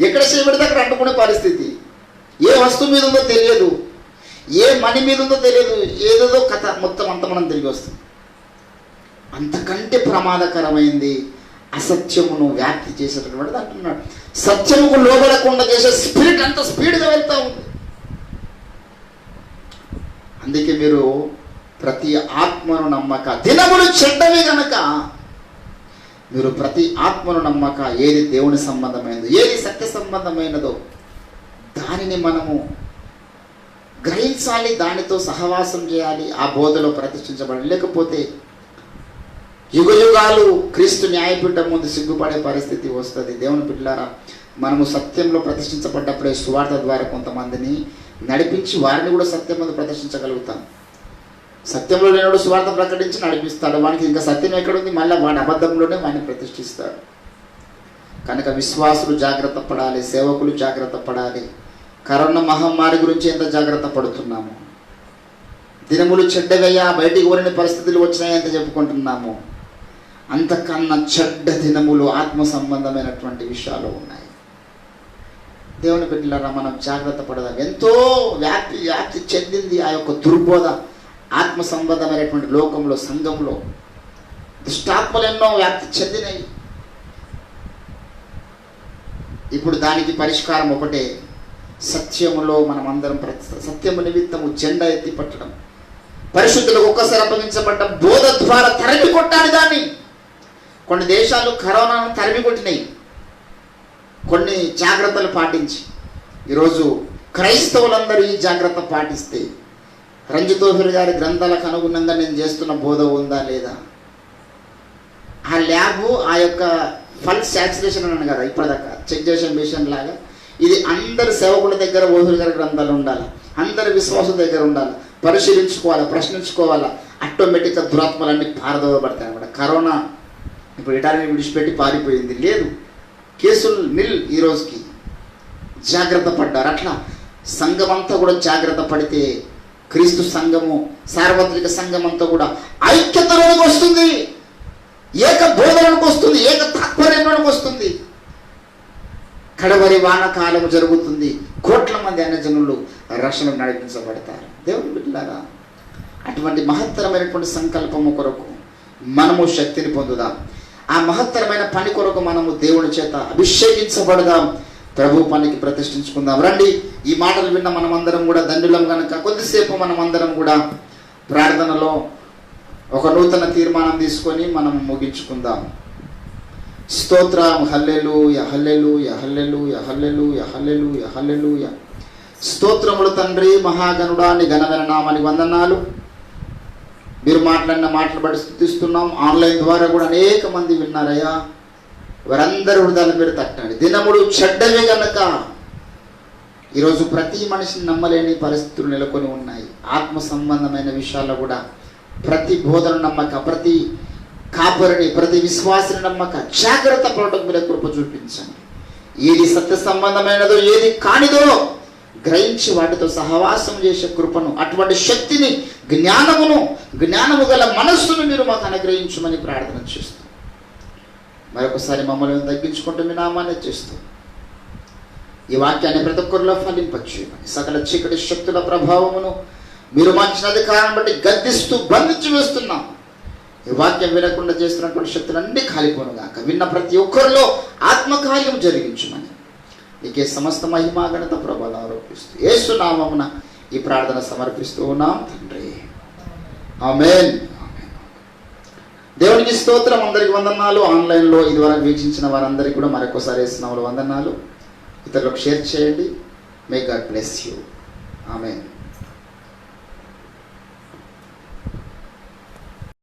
ఎక్కడ చేయబడితే అక్కడ అంటుకునే పరిస్థితి. ఏ వస్తువు మీద ఉందో తెలియదు, ఏ మని మీద ఉందో తెలియదు, ఏదేదో కథ మొత్తం అంత మనం తిరిగి వస్తుంది. అంతకంటే ప్రమాదకరమైంది అసత్యమును వ్యాప్తి చేసేటటువంటిది అంటున్నాడు. సత్యముకు లోబడకుండా చేసే స్పిరిట్ అంత స్పీడ్గా వెళ్తూ ఉంది. అందుకే మీరు ప్రతి ఆత్మను నమ్మక, దినములు చెడ్డవి గనక మీరు ప్రతి ఆత్మను నమ్మక, ఏది దేవుని సంబంధమైనదో, ఏది సత్య సంబంధమైనదో దానిని మనము గ్రహించాలి, దానితో సహవాసం చేయాలి, ఆ బోధలో ప్రతిష్ఠించబడాలి. లేకపోతే యుగ యుగాలు క్రీస్తు న్యాయపీఠం ముందు సిగ్గుపడే పరిస్థితి వస్తుంది. దేవుని బిడ్డలారా, మనము సత్యంలో ప్రతిష్ఠించబడ్డప్పుడే సువార్త ద్వారా కొంతమందిని నడిపించి వారిని కూడా సత్యం మీద ప్రదర్శించగలుగుతాం. సత్యంలో లేనివాడు సువార్త ప్రకటించి నడిపిస్తాడు. వానికి ఇంకా సత్యం ఎక్కడుంది? మళ్ళీ వాడి అబద్ధంలోనే వాడిని ప్రతిష్ఠిస్తాడు. కనుక విశ్వాసులు జాగ్రత్త పడాలి, సేవకులు జాగ్రత్త పడాలి. కరోనా మహమ్మారి గురించి ఎంత జాగ్రత్త పడుతున్నాము. దినములు చెడ్డవయ్యా, బయటికి ఊరిని పరిస్థితులు వచ్చినాయి ఎంత చెప్పుకుంటున్నాము. అంతకన్నా చెడ్డ దినములు ఆత్మ సంబంధమైనటువంటి విషయాలు ఉన్నాయి. దేవుని బిడ్డలారా, మనం జాగ్రత్త పడదాం. ఎంతో వ్యాప్తి చెందింది ఆ యొక్క దుర్బోధ ఆత్మ సంబంధమైనటువంటి లోకంలో, సంఘంలో దుష్టాత్మలు ఎన్నో వ్యాప్తి చెందినాయి. ఇప్పుడు దానికి పరిష్కారం ఒకటే, సత్యములో మనం అందరం సత్యము నిమిత్తము జెండా ఎత్తి పట్టడం, పరిశుద్ధులకు ఒక్కసారి అప్పగించబడ్డ బోధ ద్వారా తరిమి కొట్టాలి దాన్ని. కొన్ని దేశాలు కరోనాను తరిమి కొట్టినాయి కొన్ని జాగ్రత్తలు పాటించి. ఈరోజు క్రైస్తవులందరూ ఈ జాగ్రత్త పాటిస్తే రంజితోఫిర్ గారి గ్రంథాలకు అనుగుణంగా నేను చేస్తున్న బోధ ఉందా లేదా, ఆ ల్యాబు ఆ యొక్క పల్స్ సాచురేషన్ అన్నాను కదా ఇప్పటిదాకా చెక్ చేసే మిషన్ లాగా, ఇది అందరి సేవకుల దగ్గర ఓఫిర్ గారి గ్రంథాలు ఉండాలి, అందరి విశ్వాసం దగ్గర ఉండాలి, పరిశీలించుకోవాలా, ప్రశ్నించుకోవాలా. ఆటోమేటిక్గా దురాత్మలన్నీ పారదోలబడతాయి అన్నమాట. కరోనా ఇప్పుడు ఇటాలిని విడిచిపెట్టి పారిపోయింది లేదు, కేసులు నిల్ ఈ రోజుకి. జాగ్రత్త పడ్డారు. అట్లా సంఘం అంతా కూడా జాగ్రత్త పడితే క్రీస్తు సంఘము, సార్వత్రిక సంఘం అంతా కూడా ఐక్యతలోకి వస్తుంది, ఏక బోధనకు వస్తుంది, ఏక తాత్పర్యంలోకి వస్తుంది. కడవరి వానకాలము జరుగుతుంది, కోట్ల మంది అన్యజనులు రక్షణకు నడిపించబడతారు. దేవుని బిడ్డలారా, అటువంటి మహత్తరమైనటువంటి సంకల్పము కొరకు మనము శక్తిని పొందుదాం. ఆ మహత్తరమైన పని కొరకు మనము దేవుని చేత అభిషేకించబడదాం, ప్రభు పనికి ప్రతిష్ఠించుకుందాం. రండి, ఈ మాటలు విన్న మనమందరం కూడా ధన్యులం కనుక కొద్దిసేపు మనమందరం కూడా ప్రార్థనలో ఒక నూతన తీర్మానం తీసుకొని మనం ముగించుకుందాం. స్తోత్రం, హల్లెలూయా హల్లెలూయా హల్లెలూయా హల్లెలూయా హల్లెలూయా హల్లెలూయా. స్తోత్రములు తండ్రి, మహాగణుడా, నీ ఘనమైన నామానికి వందనాలు. మీరు మాట్లాడిన మాటలు బట్టి స్తుతిస్తున్నాం. ఆన్లైన్ ద్వారా కూడా అనేక మంది విన్నారయ్యా, వారందరూ హృదయాల మీద తట్టండి. దినములు చెడ్డవే గనక ఈరోజు ప్రతి మనిషిని నమ్మలేని పరిస్థితులు నెలకొని ఉన్నాయి. ఆత్మ సంబంధమైన విషయాల్లో కూడా ప్రతి బోధన నమ్మక, ప్రతి కాపరిని, ప్రతి విశ్వాసిని నమ్మక, జాగ్రత్త పడటం మీద కృప చూపించండి. ఏది సత్య సంబంధమైనదో ఏది కానిదో గ్రహించి వాటితో సహవాసం చేసే కృపను, అటువంటి శక్తిని, జ్ఞానము గల మనస్సును మీరు మాకు అనుగ్రహించమని ప్రార్థన చేస్తాం. మరొకసారి మమ్మల్ని తగ్గించుకుంటూ మీ నామాన్ని చేస్తూ ఈ వాక్యాన్ని ప్రతి ఒక్కరిలో ఫలింపచేయమని, సకల చీకటి శక్తుల ప్రభావమును మీరు మాకిచ్చిన అధికారం బట్టి గద్దిస్తూ బంధించి వేస్తున్నాం. ఈ వాక్యం వినకుండా చేస్తున్నటువంటి శక్తులన్నీ కాలిపోనుగాక. విన్న ప్రతి ఒక్కరిలో ఆత్మకార్యం జరిగించమని నీకే సమస్త మహిమా ఘనత ప్రభావాలు ఆరోపిస్తూ యేసు నామమున ఈ ప్రార్థన సమర్పిస్తూ ఉన్నాం తండ్రి, ఆమేన్. దేవునికి స్తోత్రం. అందరికి వందనాలు. ఆన్లైన్లో ఇదివరకు వీక్షించిన వారందరికీ కూడా మరొకసారి యేసు నామములో వందనాలు. ఇతరులకు షేర్ చేయండి. May God bless you. Amen.